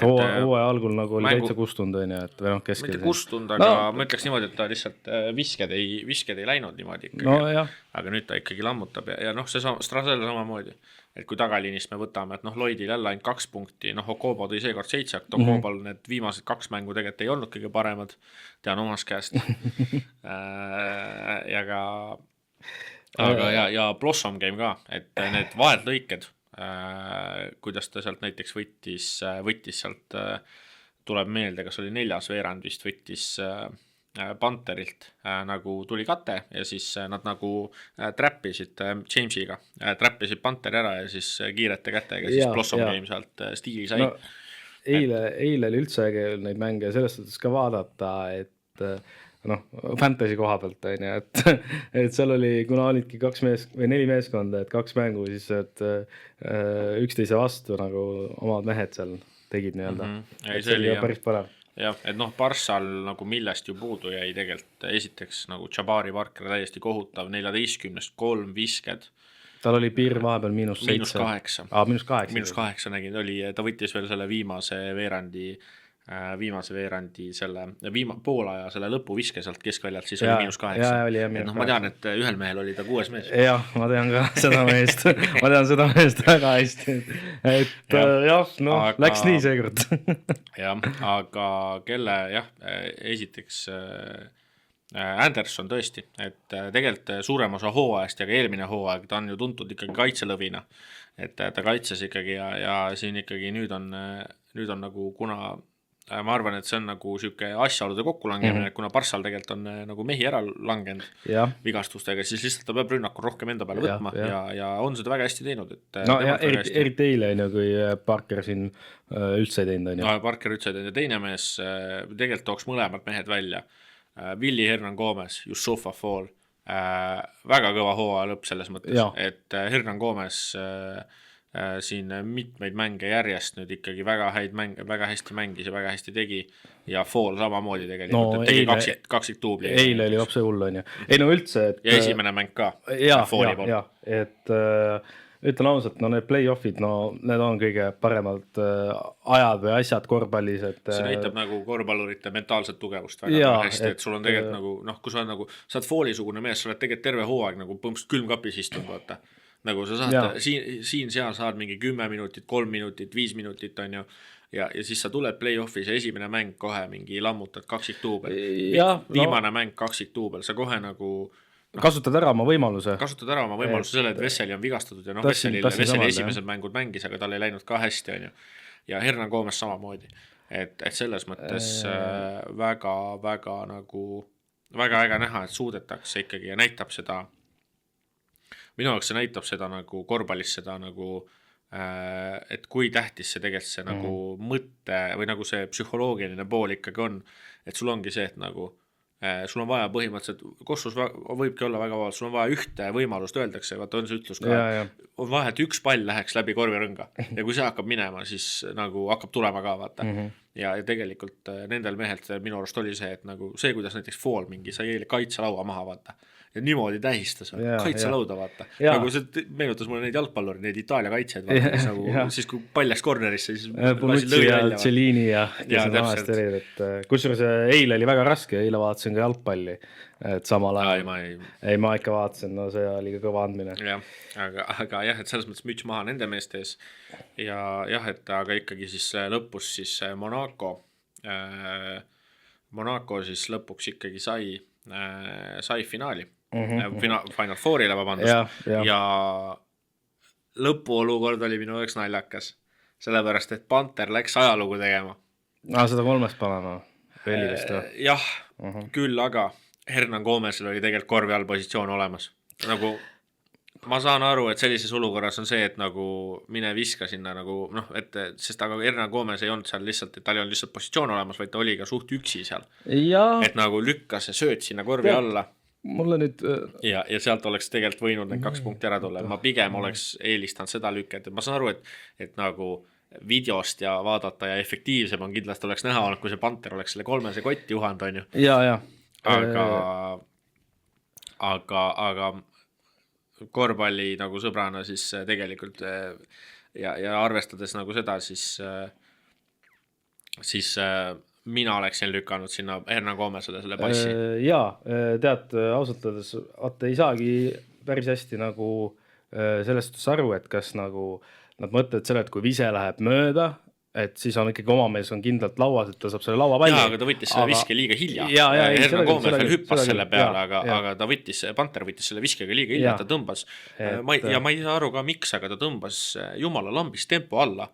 hooaja algul nagu oli täitsa kustund, et või mitte kustund, aga ma ütleks niimoodi, et ta lihtsalt visked ei läinud niimoodi ikkagi, aga nüüd ta ikkagi lammutab ja see Strasel samamoodi, et kui tagaliinist me võtame, et Lloydil jälle ainult 2 punkti, Okobo tõi seekord 7, Okobal need viimased 2 mängu tegelikult ei olnud kõige paremad, tean omast käest ja Blossom game ka, et need vahetlõiked kuidas ta sealt näiteks võttis sealt, tuleb meelde, kas oli 4. veerand vist võttis Panterilt nagu tuli kate ja siis nad nagu trappisid Jamesiga, trappisid Panteri ära ja siis kiirete kätega siis Blossom game sealt stiili sai. Eile oli üldse äge neid mänge selles suhtes ka vaadata, et fantasy koha pealt on ju, et seal oli, kuna olidki 4 meeskonda, et 2 mängu, siis et üksteise vastu nagu omad mehed seal tegid nii-öelda. See oli päris parem. Jah, et Barssal nagu millest ju puudu jäi tegelikult, esiteks nagu Jabari Parker täiesti kohutav, 14-st 3 visked. Tal oli piir vahepeal -7. -8 nägin, ta võttis veel selle viimase veerandi selle poolaja selle lõpuviske sealt keskväljalt, siis oli -8. Ma tean, et ühel mehel oli ta 6. mees. Jah, ma tean ka seda meest. Ma tean seda meest väga hästi. Et läks nii seekord. Aga kelle, esiteks Anderson tõesti, et tegelikult suurem osa hooajast ja ka eelmine hooaeg, ta on ju tuntud ikkagi kaitselõvina, et ta kaitses ikkagi ja siin ikkagi nüüd on nagu, kuna ma arvan, et see on nagu selline asjaolude kokkulangemine, kuna Barssal tegelikult on nagu mehi ära langenud vigastustega, siis lihtsalt ta peab rünnakul rohkem enda peale võtma ja on seda väga hästi teinud. Eriti eile, kui Parker siin üldse teinud. Parker üldse teinud ja teine mees tegelikult tooks mõlemad mehed välja. Willi Hernan Gomez, Yusufa Fall, väga kõva hooaja lõpp selles mõttes, et Hernan Gomez siin mitmeid mänge järjest nüüd ikkagi väga hästi mängis ja väga hästi tegi ja Fall samamoodi tegelikult, et tegi kaksik tuubli. Eile oli lapse hull on ju. Ei üldse, et ja esimene mäng ka. Et ütlen ausalt, need play-offid, need on kõige paremad ajad või asjad korvpallis, et see näitab nagu korvpallurite mentaalset tugevust väga hästi, et sul on tegelikult nagu, kui sa oled Fallisugune mees, sa oled tegelikult terve hooaeg nagu põmst külmkapis istunud, vaata. Nagu sa saad, seal saad mingi 10 minutit, 3 minutit, 5 minutit on ju, ja siis sa tuled play-offis ja esimene mäng kohe mingi lammutad kaksik tuubel. Viimane mäng kaksik tuubel, sa kohe nagu kasutad ära oma võimaluse selle, et Vesseli on vigastatud ja Vesseli esimesed mängud mängis, aga tal ei läinud ka hästi on ju. Ja Hernan Gomez samamoodi, et selles mõttes väga nagu väga äge näha, et suudetakse ikkagi ja näitab seda. Minu jaoks see näitab seda nagu korvpallis seda nagu, et kui tähtis see tegelikult see nagu mõtte või nagu see psühholoogiline pool ikkagi on, et sul ongi see, et nagu sul on vaja põhimõtteliselt, Kossus võibki olla väga vabalt, sul on vaja ühte võimalust, öeldakse, vaata on see ütlus ka, on vaja, et üks pall läheks läbi korvirõnga ja kui see hakkab minema, siis nagu hakkab tulema ka, vaata. Ja tegelikult nendel mehelt minu arust oli see, et nagu see, kuidas näiteks Fall mingi sai eile kaitselaua maha, vaata. Ja niimoodi tähistas, kaitselauda, vaata. Nagu see meenutas mulle neid jalgpalluri, neid Itaalia kaitsjaid, vaata, nagu, siis kui pall läks kornerisse, siis Bonucci ja Cellini ja kusjuures eile oli väga raske, eile vaatasin ka jalgpalli, et samal ajal. Ma ikka vaatasin, no see oli ka kõva andmine. Aga jah, et selles mõttes müts maha nende meestes ja jah, et aga ikkagi siis lõpus siis Monaco siis lõpuks ikkagi sai finaali. Final Fourile, vabandust. Ja lõpuolukord oli minu jaoks naljakas, sellepärast, et Panther läks ajalugu tegema. 103 panema, Velivest. Jah, küll, aga Hernan Gomezil oli tegelikult korvi all positsioon olemas. Nagu ma saan aru, et sellises olukorras on see, et nagu mine viska sinna nagu, sest aga Hernan Gomez ei olnud seal lihtsalt, et tal ei olnud lihtsalt positsioon olemas, vaid ta oli ka suht üksi seal. Et nagu lükkas ja sööd sinna korvi alla. Mulle nüüd ja sealt oleks tegelikult võinud need 2 punkti ära tulla. Ma pigem oleks eelistanud seda lükket, et ma saan aru, et nagu videost ja vaadata ja efektiivsem on kindlasti oleks näha olnud, kui see Panther oleks selle 3 kotti juhanud, on ju. Aga korvpalli nagu sõbrana siis tegelikult ja arvestades nagu seda, siis mina oleksin lükanud sinna Hernan Gomezile selle passi. Tead, ausalt öeldes, ei saagi päris hästi nagu sellest aru, et kas nagu nad mõtlevad selle, et kui vise läheb mööda, et siis on ikkagi oma mees on kindlalt lauas, et ta saab selle lauapalli. Aga ta võttis selle viske liiga hilja. Hernan Gomez veel hüppas selle peale, aga ta Panther võttis selle viskega liiga hilja, ta tõmbas. Ja ma ei saa aru ka miks, aga ta tõmbas jumala lambis tempo alla.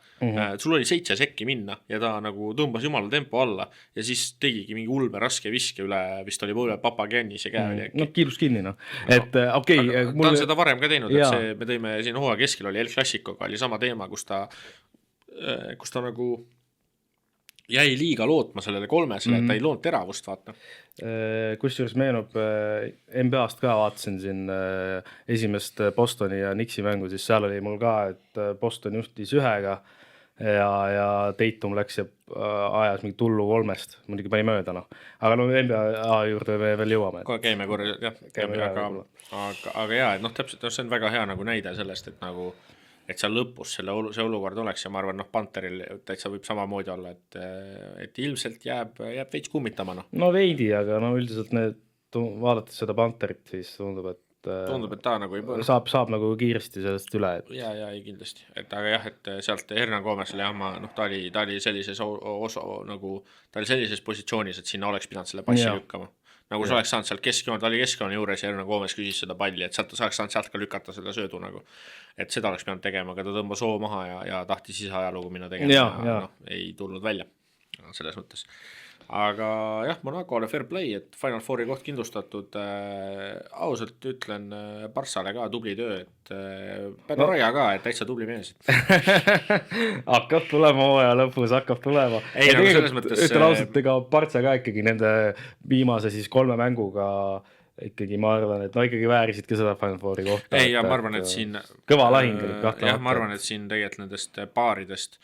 Sul oli 7 sekki minna ja ta nagu tõmbas jumala tempo alla ja siis tegigi mingi ulme raske viske üle, vist oli üle Papagiannis ja käe oli äkki. No kiirus kinni, no. Et okei. Ta on seda varem ka teinud, et see me tõime siin hooaja keskel oli El Clasicoga, oli sama teema, kus ta nagu jäi liiga lootma sellele 3, et ta ei loonud teravust, vaata. Kusjuures meenub NBA-st ka vaatasin siin esimest Bostoni ja Knicksi mängu, siis seal oli mul ka, et Boston juhtis 1 ja Tatum läks ja ajas mingi tullu 3, muidugi pani mööda, no. Aga no NBA juurde me veel jõuame. Käime korra, aga jah, et täpselt, see on väga hea nagu näide sellest, et nagu et seal lõpus see olukord oleks ja ma arvan, Pantheril täitsa võib samamoodi olla, et ilmselt jääb veits kummitama. No veidi, aga üldiselt vaadates seda Pantherit, siis tundub, et ta nagu ei saab nagu kiiresti sellest üle. Ja kindlasti. Aga jah, et sealt Hernan Gomezile ta oli sellises nagu, ta oli sellises positsioonis, et sinna oleks pidanud selle passi lükkama. Nagu sa oleks saanud sealt keskjoon, ta oli keskjoon juures ja Hernan Gomez küsis seda palli, et sealt saaks saanud sealt ka lükata seda söödu nagu. Et seda oleks pidanud tegema, aga ta tõmbas hoo maha ja tahtis ise ajalugu minna tegema. Ei tulnud välja selles mõttes. Aga jah, Monacole fair play, et Final Fouri koht kindlustatud. Ausalt ütlen Barssale ka tubli töö, et Pänu Raia ka, et täitsa tubli mees. Hakkab tulema hooaja lõpus, hakkab tulema. Ei, nagu selles mõttes ütlen ausalt, ega Barssa ka ikkagi nende viimase siis 3 mänguga ikkagi ma arvan, et ikkagi väärisidki seda Final Fouri kohta. Ei, ja ma arvan, et siin kõva lahing oli kahtlemata. Jah, ma arvan, et siin tegelikult nendest paaridest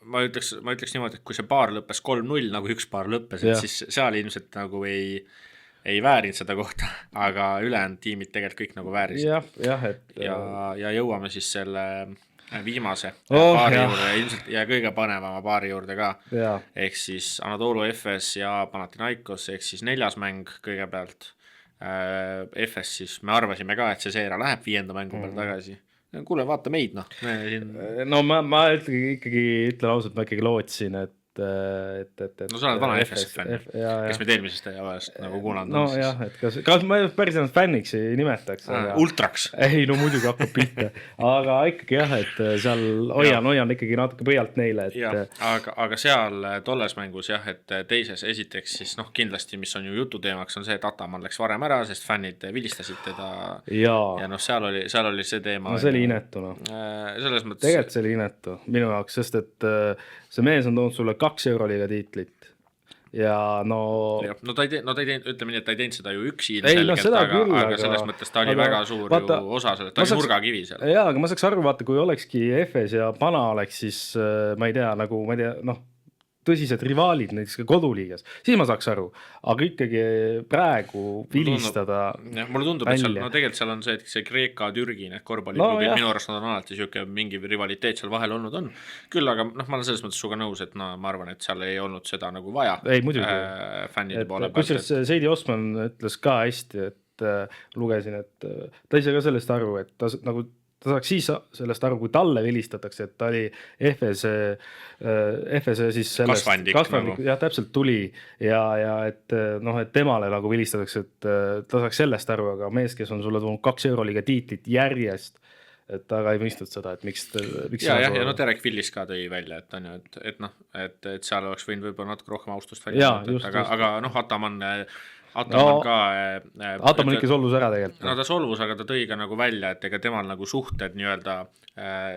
ma ütleks niimoodi, et kui see paar lõppes 3-0, nagu üks paar lõppes, et siis seal ilmselt nagu ei väärinud seda kohta, aga ülejäänud tiimid tegelikult kõik nagu väärisid. Ja jõuame siis selle viimase paari juurde ilmselt ja kõige panevama paari juurde ka. Ehk siis Anadolu Efes ja Panathinaikos, ehk siis 4. mäng kõigepealt. Efes siis me arvasime ka, et see seera läheb 5. mängu peal tagasi. Kuule, vaata meid, No ma ikkagi ütlen ausalt, ma ikkagi lootsin, et no sa oled vana FS fänn, kes meid eelmisest ajast nagu kunanud. No jah, et kas ma päris ennast fänniks ei nimetaks. Ultraks. Ei, no muidugi hakkab pihta. Aga ikkagi jah, et seal hoian ikkagi natuke põhjalt neile. Aga seal tolles mängus jah, et teises esiteks siis kindlasti, mis on ju jututeemaks, on see, et Ataman läks varem ära, sest fännid vilistasid teda. Ja seal oli see teema. No see oli inetu, Selles mõttes. Tegelikult see oli inetu minu jaoks, sest et see mees on toonud sulle 2 Euroliiga tiitlit ja no ta ei teinud, ütleme nii, et ta ei teinud seda ju üksi ilmselgelt, aga selles mõttes ta oli väga suur ju osa sellest, ta oli nurgakivi seal. Jaa, aga ma saaks aru, vaata, kui olekski Efes ja Pana oleks, siis ma ei tea, tõsised rivaalid näiteks ka koduliigas, siis ma saaks aru, aga ikkagi praegu vilistada mulle tundub, et seal, tegelikult seal on see Kreeka-Türgi, need korvpalliklubid, minu arust nad on alati siuke mingi rivaliteet seal vahel olnud on, küll aga ma olen selles mõttes suga nõus, et ma arvan, et seal ei olnud seda nagu vaja. Ei, muidugi. Fännide poole pealt. Kusjuures Seidi Osman ütles ka hästi, et lugesin, et ta ise ka sellest aru, et ta nagu ta saaks siis sellest aru, kui talle vilistatakse, et ta oli Efese siis sellest kasvandik jah, täpselt tuli ja et et temale nagu vilistatakse, et ta saaks sellest aru, aga mees, kes on sulle tulnud 2 Euroliiga tiitlit järjest, et ta ka ei mõistnud seda, et miks ja Derek Willis ka tõi välja, et on ju, et seal oleks võinud võib-olla natuke rohkem austust välja, aga Ataman ikka solvus ära tegelikult. No ta solvus, aga ta tõi ka nagu välja, et ega temal nagu suhted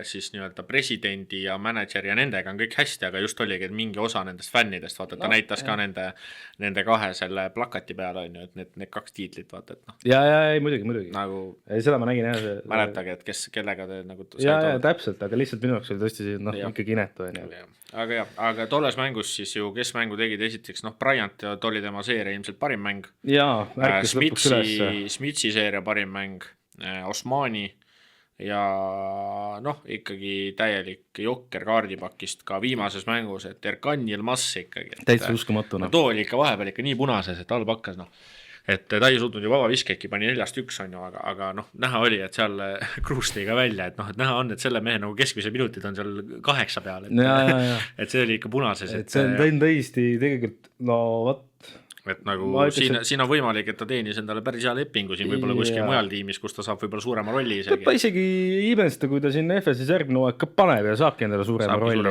siis presidendi ja manager ja nendega on kõik hästi, aga just oligi, et mingi osa nendest fännidest, vaata, ta näitas ka nende 2 selle plakati peale, on ju, et need 2 tiitlit, vaata, et Ja, muidugi. Nagu seda ma nägin jah. Mäletage, et kellega te nagu ja, täpselt, aga lihtsalt minu jaoks oli tõesti ikkagi inetu, on ju. Aga tolles mängus siis ju, kes mängu tegid esiteks, Bryant oli tema seeria ilmselt parim mäng. Jaa, ärkis lõpuks üles. Smitsi seeria parim mäng, Osmani ja ikkagi täielik jokker kaardipakist ka viimases mängus, et Erkan Yilmaz ikkagi. Täitsa uskumatu. Too oli ikka vahepeal ikka nii punases, et halb hakkas, et ta ei suutnud ju vaba viskeki, pani 4-1 on ju, aga näha oli, et seal Kruus tõi ka välja, et näha on, et selle mehe nagu keskmise minutid on seal 8 peal, et see oli ikka punases. Et see on tõesti tegelikult, et nagu siin on võimalik, et ta teenis endale päris hea lepingu siin võib-olla kuskil mujal tiimis, kus ta saab võib-olla suurema rolli isegi. Ma isegi imesta, kui ta siin Efesis järgmine aeg ka paneb ja saabki endale suurema rolli,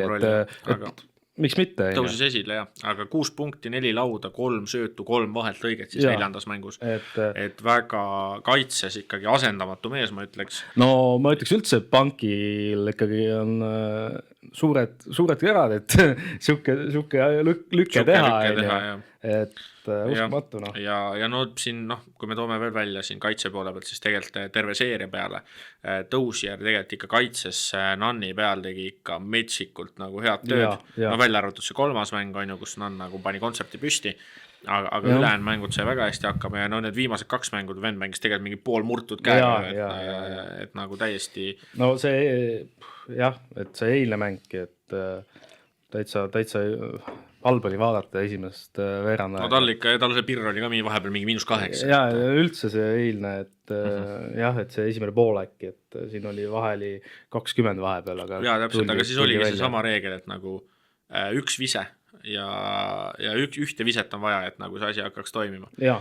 et miks mitte? Tõusis esile jah, aga 6 punkti, 4 lauda, 3 söötu, 3 vahelt lõiget siis 4. mängus. Et väga kaitses ikkagi asendamatu mees, ma ütleks. No ma ütleks üldse pankil ikkagi on suured kerad, et siuke lükke teha. Et uskumatu. Ja siin, kui me toome veel välja siin kaitse poole pealt, siis tegelikult terve seeria peale Tõusjär tegelikult ikka kaitses Nanni peal tegi ikka metsikult nagu head tööd. Välja arvatud see 3. mäng on ju, kus Nann nagu pani kontsepti püsti, aga ülejäänud mängud sai väga hästi hakkama ja need viimased 2 mängud vend mängis tegelikult mingi pool murtud käega, et nagu täiesti. No see jah, et see eilne mängki, et täitsa halb oli vaadata esimest veerand. No tal see pirr oli ka vahepeal mingi -8. Ja üldse see eilne, et jah, et see esimene pool äkki, et siin oli vaheli 20 vahepeal, aga ja täpselt, aga siis oligi see sama reegel, et nagu 1 vise ja ühte viset on vaja, et nagu see asi hakkaks toimima. Ja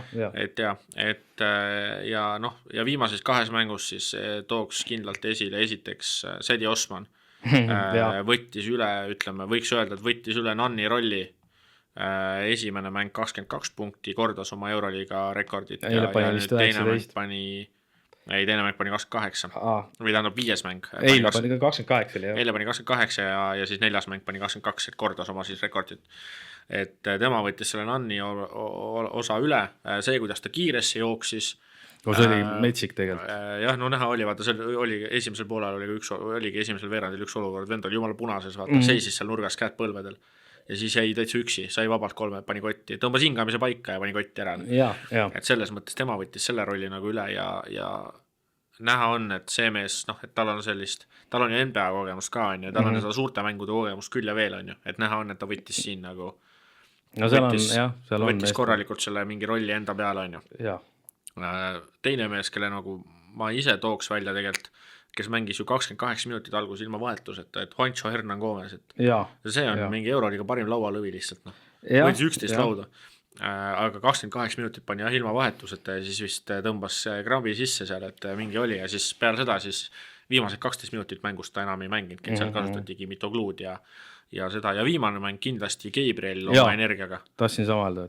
viimases 2 mängus siis tooks kindlalt esile esiteks Seidi Osman võttis üle, ütleme, võiks öelda, et võttis üle Nanni rolli. Esimene mäng 22 punkti, kordas oma Euroliiga rekordit ja teine mäng pani 28 või tähendab 5. mäng. Eile pani 28 oli. Eile pani 28 ja siis 4. mäng pani 22, et kordas oma siis rekordit. Et tema võttis selle Nanni osa üle, see, kuidas ta kiiresse jooksis. See oli metsik tegelikult. Jah, näha oli, vaata, see oli esimesel poolel oligi esimesel veerandil üks olukord, vend oli jumala punases, vaata, seisis seal nurgas käed põlvedel ja siis jäi täitsa üksi, sai vabalt 3, pani kotti, tõmbas hingamise paika ja pani kotti ära. Et selles mõttes tema võttis selle rolli nagu üle ja näha on, et see mees, et tal on ju NBA kogemus ka, on ju, tal on seda suurte mängude kogemus küll ja veel, on ju, et näha on, et ta võttis siin nagu võttis korralikult selle mingi rolli enda peale, on ju. Teine mees, kelle nagu ma ise tooks välja tegelikult, kes mängis ju 28 minutit algus ilma vahetuseta, et Juancho Hernan Gomez, et see on mingi Euroliiga parim laualõvi lihtsalt, võitis 11 lauda, aga 28 minutit pani ilma vahetuseta ja siis vist tõmbas krambi sisse seal, et mingi oli ja siis peale seda siis viimased 12 minutit mängust ta enam ei mänginud, seal kasutatigi Mitogluud ja seda ja viimane mäng kindlasti Gabriel oma energiaga. Tahtsin sama öelda,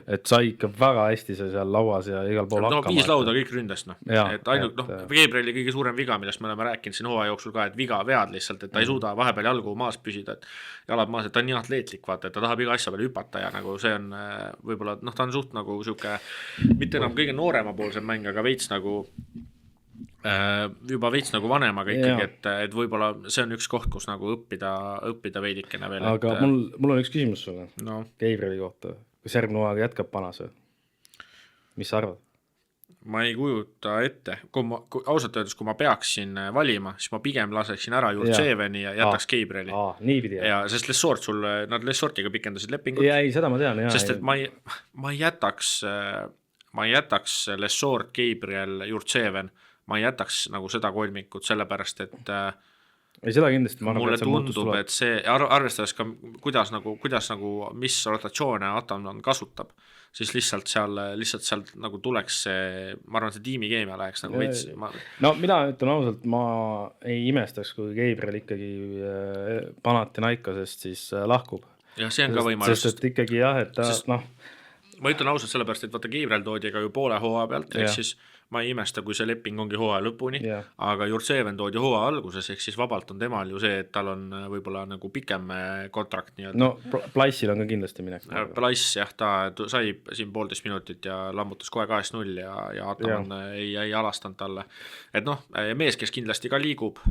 et sai ikka väga hästi see seal lauas ja igal pool hakkama. 5 lauda kõik ründast, et ainult Gabrieli kõige suurem viga, millest me oleme rääkinud siin hooaja jooksul ka, et vead lihtsalt, et ta ei suuda vahepeal jalgu maas püsida, et jalad maas, et ta on nii atleetlik, vaata, et ta tahab iga asja peale hüpata ja nagu see on võib-olla, ta on suht nagu siuke, mitte enam kõige nooremapoolsem mäng, aga veits nagu juba veits nagu vanemaga ikkagi, et võib-olla see on üks koht, kus nagu õppida veidikene veel. Aga mul on üks küsimus sulle Gabrieli kohta. Kas järgmine hooaeg jätkab panas või? Mis sa arvad? Ma ei kujuta ette. Ausalt öeldes, kui ma peaksin valima, siis ma pigem laseksin ära Jurtseveni ja jätaks Gabrieli. Niipidi. Sest nad Lessortiga pikendasid lepingut. Ei, seda ma tean. Sest et ma ei jätaks Lessort, Gabriel, Jurtseven, ma ei jätaks nagu seda kolmikut, sellepärast, et ei, seda kindlasti, mulle tundub, et see, arvestades ka, kuidas nagu, mis rotatsioone Ataman kasutab, siis lihtsalt seal nagu tuleks see, ma arvan, see tiimikeemia läheks nagu veits. No mina ütlen ausalt, ma ei imestaks, kui Gabriel ikkagi Panathinaikosest siis lahkub. Ja see on ka võimalus. Sest et ikkagi et ta, ma ütlen ausalt sellepärast, et vaata Gabriel toodi ka ju poole hooaja pealt, ehk siis ma ei imesta, kui see leping ongi hooaja lõpuni, aga Jurtseven toodi hooaja alguses, ehk siis vabalt on temal ju see, et tal on võib-olla nagu pikem kontrakt. No Plaissil on ka kindlasti minek. Plaiss jah, ta sai siin 1,5 minutit ja lammutas kohe 2-0 ja Ataman ei alastanud talle. Et mees, kes kindlasti ka liigub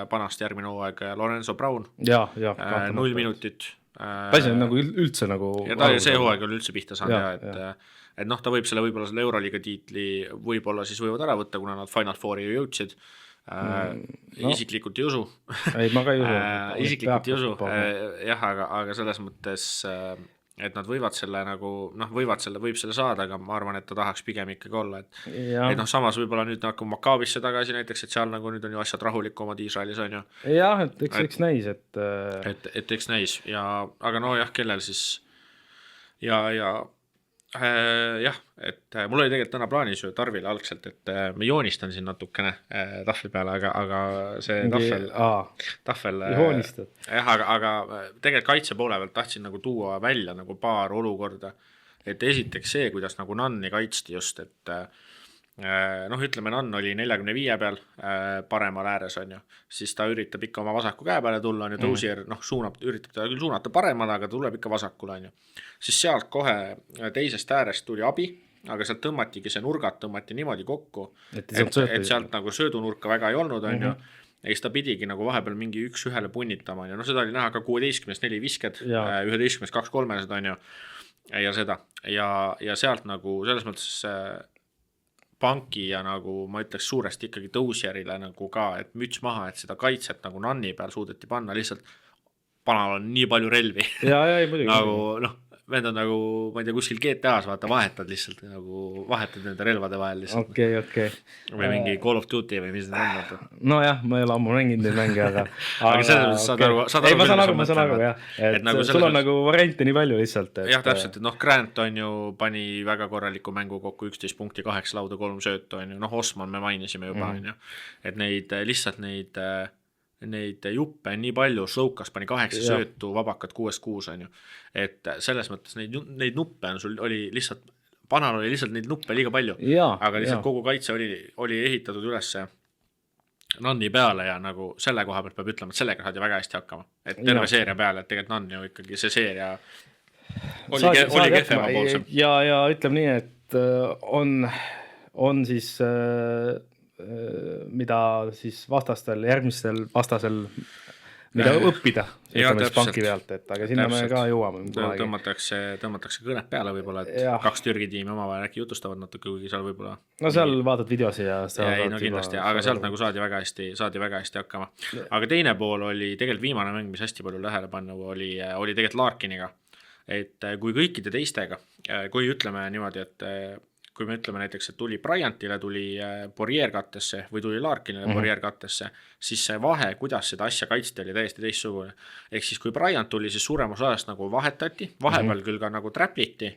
panast järgmine hooaeg, Lorenzo Brown, 0 minutit. Plaiss on nagu üldse nagu ja ta see hooaeg oli üldse pihta saanud et ta võib võib-olla selle Euroliiga tiitli võib-olla siis võivad ära võtta, kuna nad Final Fouri jõudsid. Isiklikult ei usu. Ei, ma ka ei usu. Isiklikult ei usu, jah, aga selles mõttes, et nad võivad selle nagu, võib selle saada, aga ma arvan, et ta tahaks pigem ikkagi olla. Et samas võib-olla nüüd hakkab Maccabisse tagasi näiteks, et seal nagu nüüd on ju asjad rahulikumad Iisraelis on ju. Jah, et eks näis, et eks näis, aga kellel siis jah, et mul oli tegelikult täna plaanis ju Tarvile algselt, et me joonistan siin natukene tahvli peale, aga see tahvel jah, aga tegelikult kaitse poole pealt tahtsin nagu tuua välja nagu paar olukorda, et esiteks see, kuidas nagu Nanni kaitsti just, et ütleme, Nann oli 45 peal paremal ääres on ju, siis ta üritab ikka oma vasaku käe peale tulla on ju, Dozier üritab ta küll suunata paremale, aga tuleb ikka vasakule on ju, siis sealt kohe teisest äärest tuli abi, aga sealt tõmmatigi see nurgad tõmmati niimoodi kokku, et sealt nagu söödunurka väga ei olnud on ju, ja siis ta pidigi nagu vahepeal mingi 1-1 punnitama on ju, seda oli näha ka 16-4 visked, 11-2-3 on ju, ja seda, ja sealt nagu selles mõttes Panki ja nagu ma ütleks suuresti ikkagi Dozierile nagu ka, et müts maha, et seda kaitset nagu Nanni peal suudeti panna, lihtsalt panal on nii palju relvi. Nagu vend on nagu, ma ei tea, kuskil GTA-s vaata vahetad lihtsalt nagu vahetad nende relvade vahel lihtsalt. Okay. Või mingi Call of Duty või mis need on. No jah, ma ei ole ammu mänginud neid mänge, aga selles saad aru. Ei, ma saan aru jah, et sul on nagu variante nii palju lihtsalt. Jah, täpselt, et Grant on ju pani väga korraliku mängu kokku 11 punkti, 8 lauda, 3 söötu on ju, Osman me mainisime juba on ju, et neid juppe on nii palju, Šloukas pani 8 söötu, Vabakad 6-6 on ju, et selles mõttes neid nuppe on sul oli lihtsalt, panal oli lihtsalt neid nuppe liiga palju, aga lihtsalt kogu kaitse oli ehitatud ülesse Nanni peale ja nagu selle koha pealt peab ütlema, et sellega saadi väga hästi hakkama, et terve seeria peale, et tegelikult Nann ju ikkagi see seeria oli kehvema poolsem. Ja ütleme nii, et on siis mida siis järgmistel vastasel mida õppida Panki pealt, et aga sinna me ka jõuame. Tõmmatakse kõned peale võib-olla, et 2 Türgi tiimi omavahel äkki jutustavad natuke, kuigi seal võib-olla no seal vaatad videosi ja kindlasti, aga sealt nagu saadi väga hästi hakkama. Aga teine pool oli tegelikult viimane mäng, mis hästi palju tähelepanu oli tegelikult Larkiniga, et kui kõikide teistega, kui ütleme niimoodi, et kui me ütleme näiteks, et tuli Bryantile, tuli Poirier kattesse või tuli Larkinile Poirier kattesse, siis see vahe, kuidas seda asja kaitsti, oli täiesti teistsugune. Ehk siis kui Bryant tuli, siis suuremas ajast nagu vahetati, vahepeal küll ka nagu trapiti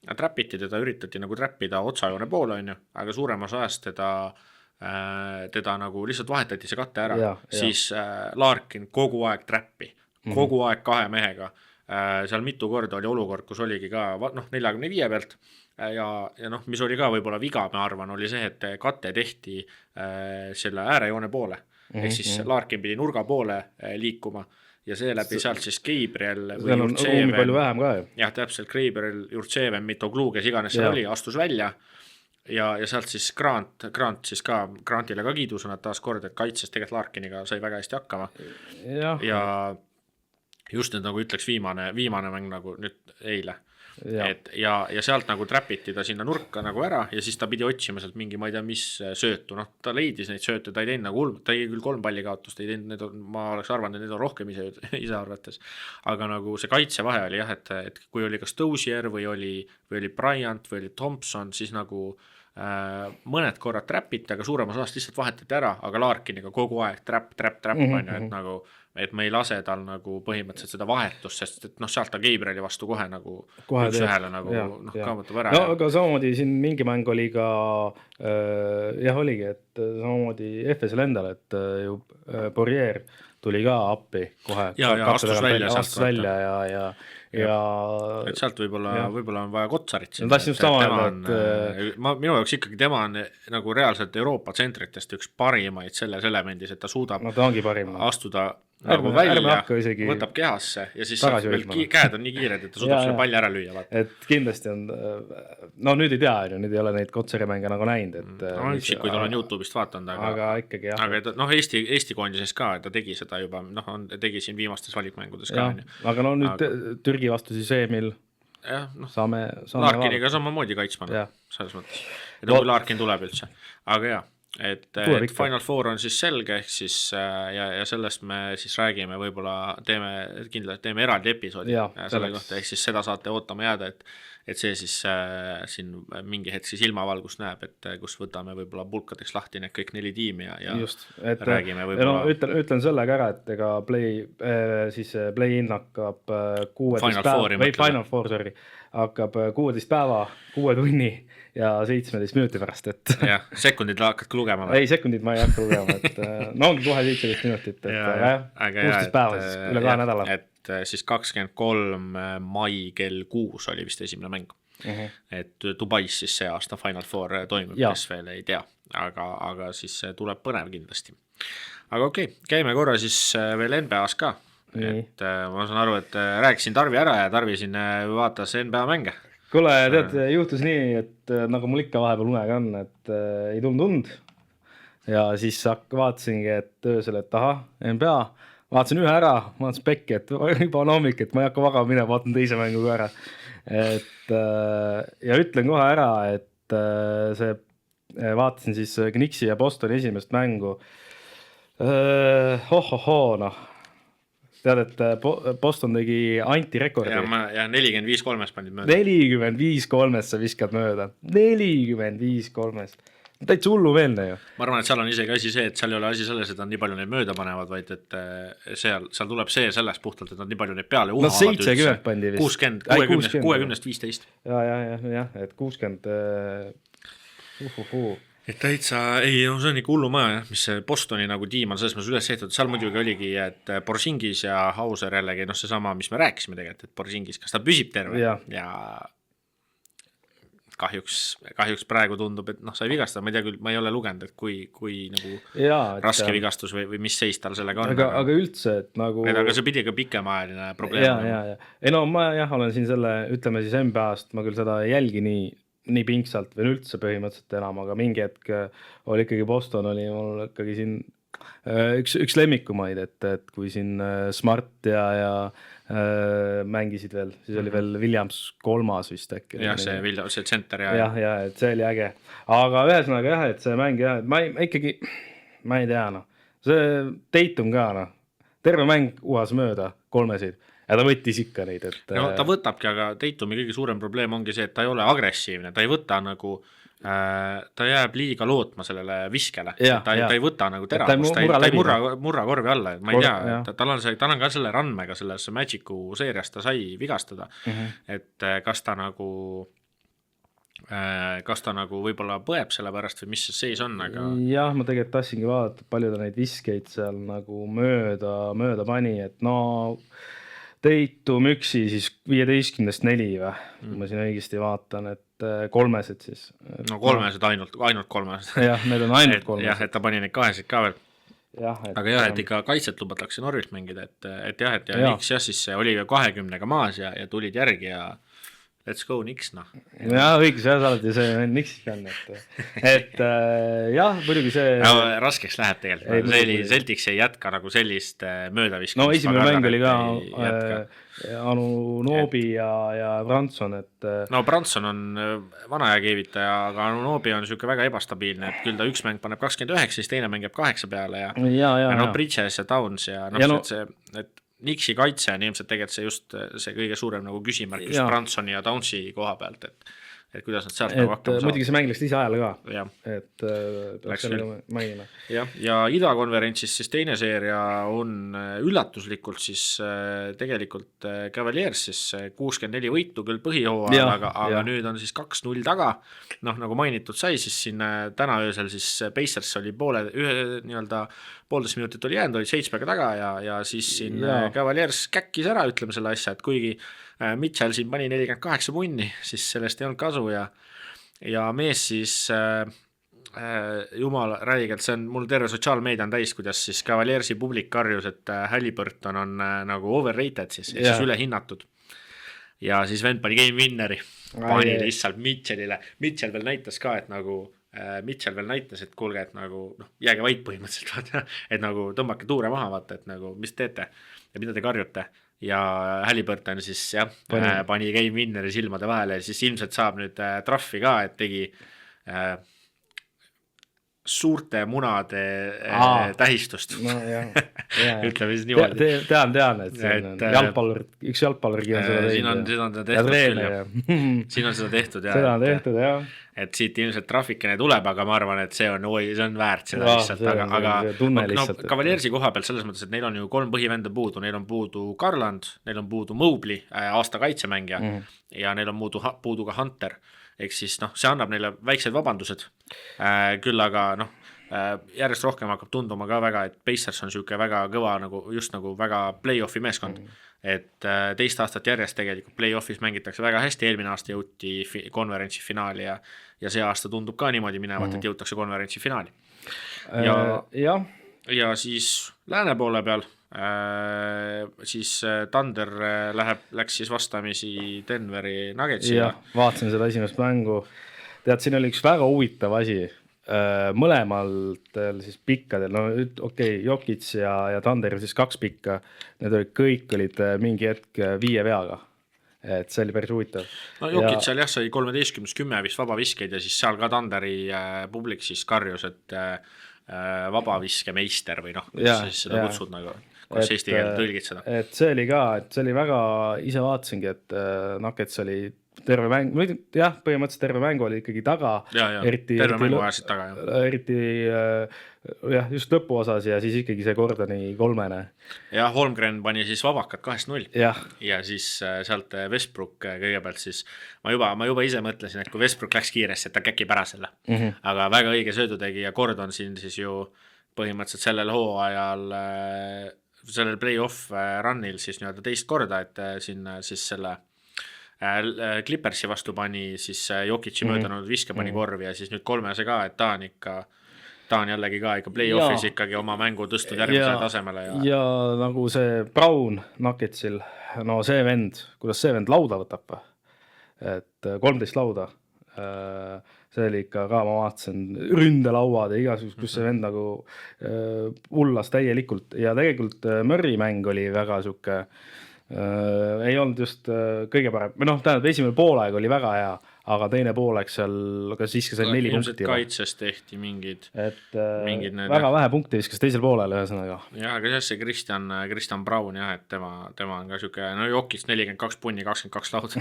teda, üritati nagu trappida otsajoone poole, on ju, aga suuremas ajast teda nagu lihtsalt vahetati see katte ära, siis Larkin kogu aeg trappi. kogu aeg 2 mehega, seal mitu korda oli olukord, kus oligi ka 45 pealt ja noh, mis oli ka võib-olla viga, ma arvan, oli see, et kate tehti selle äärejoone poole, ehk siis Larkin pidi nurga poole liikuma ja seeläbi sealt siis Gabriel või Jurtševen, jah, täpselt Gabriel, Jurtševen, Mitoglu, kes iganes seal oli, astus välja ja sealt siis Grant siis ka, Grantile ka kiidusõnad taas kord, et kaitses tegelikult Larkiniga sai väga hästi hakkama ja just nüüd nagu ütleks viimane mäng nagu nüüd eile. Et ja sealt nagu trapiti ta sinna nurka nagu ära ja siis ta pidi otsima sealt mingi, ma ei tea, mis söötu, noh, ta leidis neid sööte, ta ei teinud nagu ta ei küll 3 palli kaotust, ei teinud, need on, ma oleks arvanud, et need on rohkem ise arvates, aga nagu see kaitsevahe oli jah, et kui oli kas Dozier või oli Bryant või oli Thompson, siis nagu mõned korrad trapiti, aga suuremas osas lihtsalt vahetati ära, aga Larkiniga kogu aeg trap, et nagu et me ei lase tal nagu põhimõtteliselt seda vahetust, sest et noh, sealt ta Gabrieli vastu kohe nagu üks ühele nagu kaotab ära. No aga samamoodi siin mingi mäng oli ka oligi, et samamoodi FS-il endal, et ju Poirier tuli ka appi kohe. Ja astus välja ja et sealt võib-olla on vaja Kotsarit siin. Minu jaoks ikkagi tema on nagu reaalselt Euroopa tsentritest üks parimaid selles elemendis, et ta suudab astuda nagu välja, võtab kehasse ja siis veel käed on nii kiired, et ta suudab selle palli ära lüüa. Vaata. Et kindlasti on, no nüüd ei tea, nüüd ei ole neid Kotsari mänge nagu näinud. Üksikuid olen YouTube'ist vaatanud, aga ikkagi jah. Aga Eesti koondises ka, ta tegi seda juba, tegi siin viimastes valikmängudes ka. Aga no nüüd Türgi vastu siis Emil saame Larkiniga samamoodi kaitsma selles mõttes. Et kui Larkin tuleb üldse. Aga jah. Et Final Four on siis selge, ehk siis ja sellest me siis räägime, võib-olla teeme eraldi episoodi selle kohta, ehk siis seda saate ootama jääda, et see siis siin mingi hetk siis ilmavalgust näeb, et kus võtame võib-olla pulkadeks lahti need kõik 4 tiimi ja just, räägime võib-olla. No, ütlen sellega ära, et ega play-in hakkab 16 päeva, hakkab 16 päeva, 6 tunni ja 17 minuti pärast, et jah, sekundid hakkad ka lugema või? Ei, sekundid ma ei hakka lugema, et no ongi kohe 17 minutit, et 16 päeva siis, üle 2 nädala. Et siis 23 mai kell 6 oli vist esimene mäng. Et Dubais siis see aasta Final Four toimub, kes veel ei tea, aga siis tuleb põnev kindlasti. Aga okei, käime korra siis veel NBA-s ka. Et ma saan aru, et rääkisin Tarvi ära ja Tarvi siin vaatas NBA mänge. Kuule, tead, juhtus nii, et nagu mul ikka vahepeal unega on, et ei tulnud ja siis vaatasingi, et öösel, et NBA, vaatasin ühe ära, vaatasin pekki, et juba on hommik, et ma ei hakka vagama minema, vaatan teise mängu ka ära. Ja ütlen kohe ära, et vaatasin siis Knicksi ja Bostoni esimest mängu. Tead, et Boston tegi antirekordi. Ja 45-3 pandid mööda. 45-3 sa viskad mööda. 45-3. Täitsa hullumeelne ju. Ma arvan, et seal on isegi asi see, et seal ei ole asi selles, et nad nii palju neid mööda panevad, vaid et seal tuleb see sellest puhtalt, et nad nii palju neid peale uhavad. No 70 pandi vist. 60-15. Ja, et 60... Et täitsa, see on ikka hullu maja, mis see Bostoni nagu tiim on selles mõttes üles ehtatud, seal muidugi oligi, et Porzingis ja Hauser jällegi, see sama, mis me rääkisime tegelikult, et Porzingis, kas ta püsib terve ja kahjuks praegu tundub, et sai vigastada, ma ei tea küll, ma ei ole lugenud, et kui nagu raske vigastus või mis seis tal sellega on. Aga üldse, et nagu... Aga see pidi ka pikemaajaline probleem. Ei no ma olen siin selle, ütleme siis NBA-st, ma küll seda ei jälgi nii pingsalt või üldse põhimõtteliselt enam, aga mingi hetk oli ikkagi Boston oli mul ikkagi siin üks lemmikumaid, et kui siin Smart ja mängisid veel, siis oli veel Williams 3 vist äkki. Jah, see center ja, et see oli äge. Aga ühesõnaga jah, et see mäng jah, et ma ei tea, see Tatum ka, terve mäng uhas mööda 3-sid. Ja ta võttis ikka neid, et... No ta võtabki, aga Tatumi kõige suurem probleem ongi see, et ta ei ole agressiivne, ta ei võta nagu, ta jääb liiga lootma sellele viskele, ta ei võta nagu teravust, ta ei murra korvi alla, et ma ei tea, tal on ka selle randmega selles Magicu seerias, ta sai vigastada, et kas ta nagu kas ta nagu võib-olla põeb selle pärast või mis see seis on, aga jah, ma tegelikult tahtsingi vaadata, palju ta neid viskeid seal nagu mööda pani, et no Teitu Müksi siis 15-st 4 või, kui ma siin õigesti vaatan, et kolmesed siis. No kolmesed ainult kolmesed. Jah, need on ainult kolmesed. Jah, et ta pani neid kahesid ka veel. Jah, aga jah, et ikka kaitset lubatakse Norris mängida, et Nix jah, siis oli 20-ga maas ja tulid järgi ja let's go Nix, noh. Jah, õigus, jah, sa oled ju see Nixi fänn, et jah, muidugi see no, raskeks läheb tegelikult, Celtics ei jätka nagu sellist möödaviskamist. No esimene mäng oli ka Anunobi ja Branson, et no Branson on vana ja keevitaja, aga Anunobi on niisugune väga ebastabiilne, et küll ta üks mäng paneb 29, siis teine mäng jääb 8 peale ja no Bridges ja Downs ja see, et Nixi kaitse on ilmselt tegelikult see just see kõige suurem nagu küsimärk just Bransoni ja Downsi koha pealt, et kuidas nad sealt nagu hakkama saavad. Muidugi see mäng läks lisaajale ka, et peaks selle mainima. Ja idakonverentsis siis teine seeria on üllatuslikult siis tegelikult Cavaliers siis 64 võitu küll põhihooajal, aga nüüd on siis 2-0 taga, noh nagu mainitud sai, siis siin täna öösel siis Pacers oli poolteist minutit oli jäänud, olid 7-ga taga ja siis siin Cavaliers käkkis ära, ütleme selle asja, et kuigi Mitchell siin pani 48 punni, siis sellest ei olnud kasu ja mees siis jumal räigelt, see on mul terve sotsiaalmeedia on täis, kuidas siis Cavaliersi publik karjus, et Halliburton on nagu overrated siis ülehinnatud ja siis vend pani game winneri, pani lihtsalt Mitchellile, Mitchell veel näitas ka, et nagu Mitchell veel näitas, et kuulge, et nagu jääge vait põhimõtteliselt, et nagu tõmbake tuure maha, vaata, et nagu mis teete ja mida te karjute ja Halliburton siis pani game winneri silmade vahele ja siis ilmselt saab nüüd trahvi ka, et tegi suurte munade tähistust. No jah. Ütleme siis niimoodi. Tean, et siin on üks jalgpallurgi on seda teinud. Siin on seda tehtud küll. Siin on seda tehtud. Seda on tehtud, jah. Et siit ilmselt trahvikene tuleb, aga ma arvan, et see on väärt seda lihtsalt. Aga Cavaliersi koha pealt selles mõttes, et neil on ju 3 põhivenda puudu. Neil on puudu Garland, neil on puudu Mobley, aasta kaitsemängija ja neil on puudu ka Hunter. Ehk siis see annab neile väiksed vabandused, küll aga järjest rohkem hakkab tunduma ka väga, et Pacers on niisugune väga kõva, just nagu väga play-offi meeskond, et teist aastat järjest tegelikult play-offis mängitakse väga hästi, eelmine aasta jõuti konverentsi finaali ja see aasta tundub ka niimoodi minevat, et jõutakse konverentsi finaali. Ja siis lääne poole peal siis Thunder läks siis vastamisi Denveri Nuggetsi. Vaatasin seda esimest mängu. Tead, siin oli üks väga huvitav asi. Mõlemalt siis pikkadel, Jokic ja Thunder siis 2 pikka, need kõik olid mingi hetk 5 veaga. Et see oli päris huvitav. No Jokic seal sai 13-10 vist vabaviskeid ja siis seal ka Thunderi publik siis karjus, et vabaviske meister või kuidas siis seda kutsud nagu. Kuidas eesti keelde tõlgid seda? Et see oli väga, ise vaatasingi, et Nuggets oli terve mäng, põhimõtteliselt terve mängu oli ikkagi taga. Terve mängu ajasid taga, Eriti just lõpuosas ja siis ikkagi see Gordoni 3. Ja Holmgren pani siis vabakad 2-0 ja siis sealt Westbrook kõigepealt siis, ma juba ise mõtlesin, et kui Westbrook läks kiiresti, et ta käkib ära selle, aga väga õige söödu tegi ja Gordon siin siis ju põhimõtteliselt sellel hooajal sellel play-off runil siis teist korda, et siin siis selle Clippersi vastu pani siis Jokici möödanud viske pani korvi ja siis nüüd 3 ka, et ta on jällegi ka ikka play-offis ikkagi oma mängu tõstud järgmisele tasemele. Ja nagu see Brown Nuggetsil, no see vend, kuidas see vend lauda võtab, et 13 lauda, see oli ikka ka, ma vaatasin ründelauad ja igasugust, kus see vend nagu ullas täielikult ja tegelikult Murray mäng oli väga siuke ei olnud just kõige parem, tähendab esimene poolaeg oli väga hea, aga teine poolaeg seal viskas 4 punkti. Ilmselt kaitses tehti mingid väga vähe punkti viskas teisel poolel ühesõnaga. Jah, aga see Christian Brown, et tema on ka siuke, Jokis 42 punni, 22 lauda.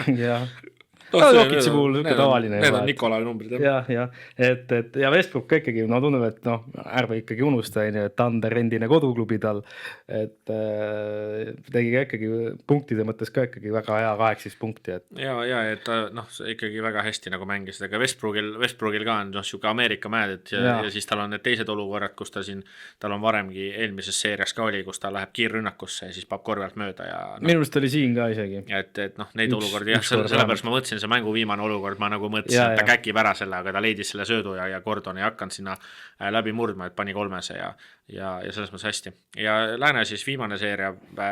Jokitsi puhul niisugune tavaline. Need on Nikolai numbrid. Ja Westbrook ka ikkagi, no tundub, et ärme ikkagi unusta, et Thunder endine koduklubi tal, et tegi ka ikkagi punktide mõttes ka ikkagi väga hea 18 punkti. Ja et ikkagi väga hästi nagu mängis, aga Westbrookil ka on siuke Ameerika mäed, ja siis tal on need teised olukorrad, kus tal on varemgi eelmises seerias ka oli, kus ta läheb kiirrünnakusse ja siis paab korvalt mööda. Minu arust oli siin ka isegi. Et neid olukordi, sellepärast ma mõtlesin, see mängu viimane olukord, ma nagu mõtlesin, et ta käkib ära selle, aga ta leidis selle söödu ja Gordon ei hakanud sinna läbi murdma, et pani 3-se ja selles mõttes hästi. Ja lääne siis viimane seeria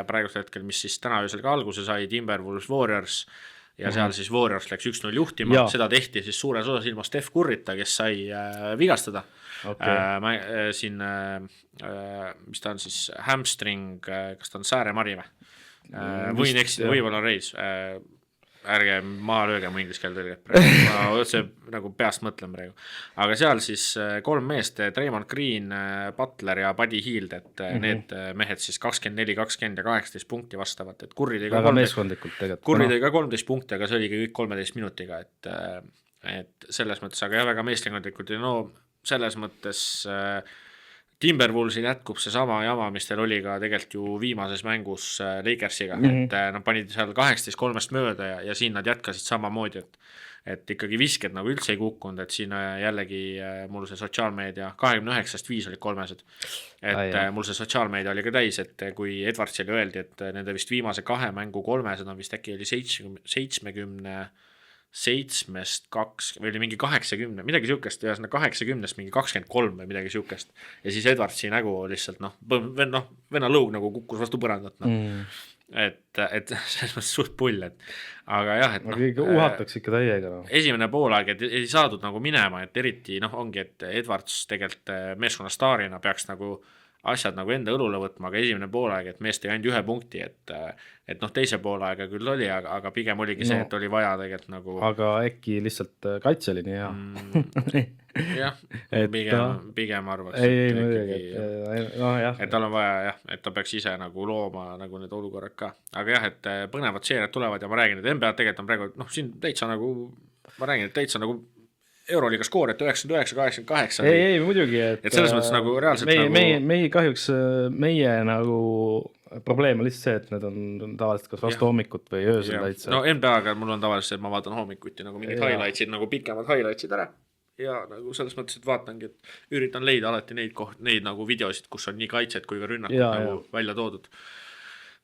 praegusel hetkel, mis siis täna öösel ka alguse sai, Timberwolves Warriors, ja seal siis Warriors läks 1-0 juhtima, seda tehti siis suures osas ilma Steph Curryta, kes sai vigastada. Siin, mis ta on siis, hamstring, kas ta on sääremari või võib-olla reis, ärge maha lööge mu inglise keele tõlget praegu, ma otse nagu peast mõtlen praegu, aga seal siis 3 meest, Draymond Green, Butler ja Buddy Hield, et need mehed siis 24, 20 ja 18 punkti vastavad, et Curry tõi ka 13 punkti, aga see oligi kõik 13 minutiga, et selles mõttes, aga väga meeskondlikult ja selles mõttes Timberwolvesil jätkub see sama jama, mis teil oli ka tegelikult ju viimases mängus Lakersiga, et nad panid seal 18-3 mööda ja siin nad jätkasid samamoodi, et ikkagi visked nagu üldse ei kukkunud, et siin jällegi mul see sotsiaalmeedia 29-5 olid 3-sed, et mul see sotsiaalmeedia oli ka täis, et kui Edwardsile öeldi, et nende vist viimase 2 mängu 3-sed on vist äkki oli 7-2 või oli mingi 80, midagi siukest, ja 80-st mingi 23 või midagi siukest. Ja siis Edwardsi nägu lihtsalt, venna lõug nagu kukkus vastu põrandat. Et selles mõttes suht pull, aga jah, et uhatakse ikka täiega. Esimene poolaeg, et ei saadud nagu minema, et eriti ongi, et Edwards tegelikult meeskonna staarina peaks nagu asjad nagu enda õlule võtma, aga esimene poolaeg, et mees tegi ainult 1 punkti, et teise poolaega küll oli, aga pigem oligi see, et oli vaja tegelikult nagu aga äkki lihtsalt kaitse oli nii hea. Jah, pigem arvaks, et tal on vaja et ta peaks ise nagu looma nagu need olukorrad ka, aga jah, et põnevad seeriad tulevad ja ma räägin, et NBA tegelikult on praegu, siin täitsa nagu ma räägin, et täitsa nagu Euroliiga skoor, et 99-88. Ei, muidugi, et selles mõttes nagu reaalselt meie kahjuks meie nagu probleem on lihtsalt see, et need on tavaliselt kas vastu hommikut või öösel täitsa. No NBA-ga mul on tavaliselt see, et ma vaatan hommikuti nagu mingid highlightsid, nagu pikemad highlightsid ära ja nagu selles mõttes, et vaatangi, et üritan leida alati neid nagu videosid, kus on nii kaitset kui ka rünnakud nagu välja toodud.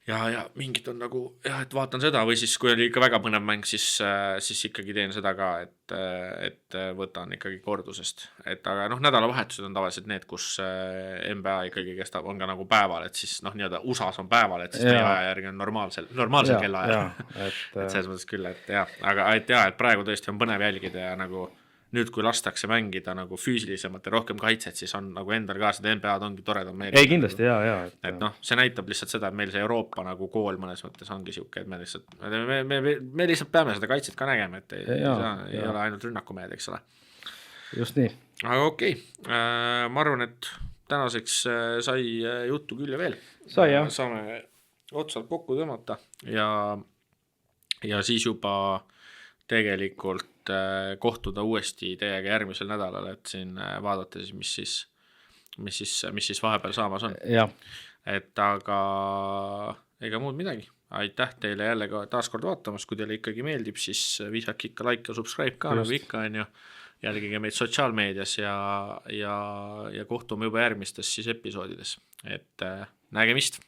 Ja mingid on nagu, et vaatan seda või siis kui oli ikka väga põnev mäng, siis ikkagi teen seda ka, et võtan ikkagi kordusest. Aga nädalavahetused on tavaliselt need, kus NBA ikkagi kestab, on ka nagu päeval, et siis nii-öelda USAs on päeval, et siis meie aja järgi on normaalsel kellaajal. Et selles mõttes küll, et praegu tõesti on põnev jälgida ja nagu nüüd, kui lastakse mängida nagu füüsilisemalt ja rohkem kaitset, siis on nagu endal ka seda NBA-d ongi toredam meelda. Ei, kindlasti, et see näitab lihtsalt seda, et meil see Euroopa nagu kool mõnes mõttes ongi siuke, et me lihtsalt peame seda kaitset ka nägema, et ei ole ainult rünnakumehed, eks ole. Just nii. Aga okei, ma arvan, et tänaseks sai juttu küll ja veel. Saame otsalt kokku tõmmata ja siis juba tegelikult kohtuda uuesti teiega järgmisel nädalal, et siin vaadata siis, mis siis vahepeal saamas on. Et aga ega muud midagi. Aitäh teile jälle ka taaskord vaatamas, kui teile ikkagi meeldib, siis visake ikka like ja subscribe ka, nagu ikka on ju. Jälgige meid sotsiaalmeedias ja kohtume juba järgmistes siis episoodides. Et nägemist.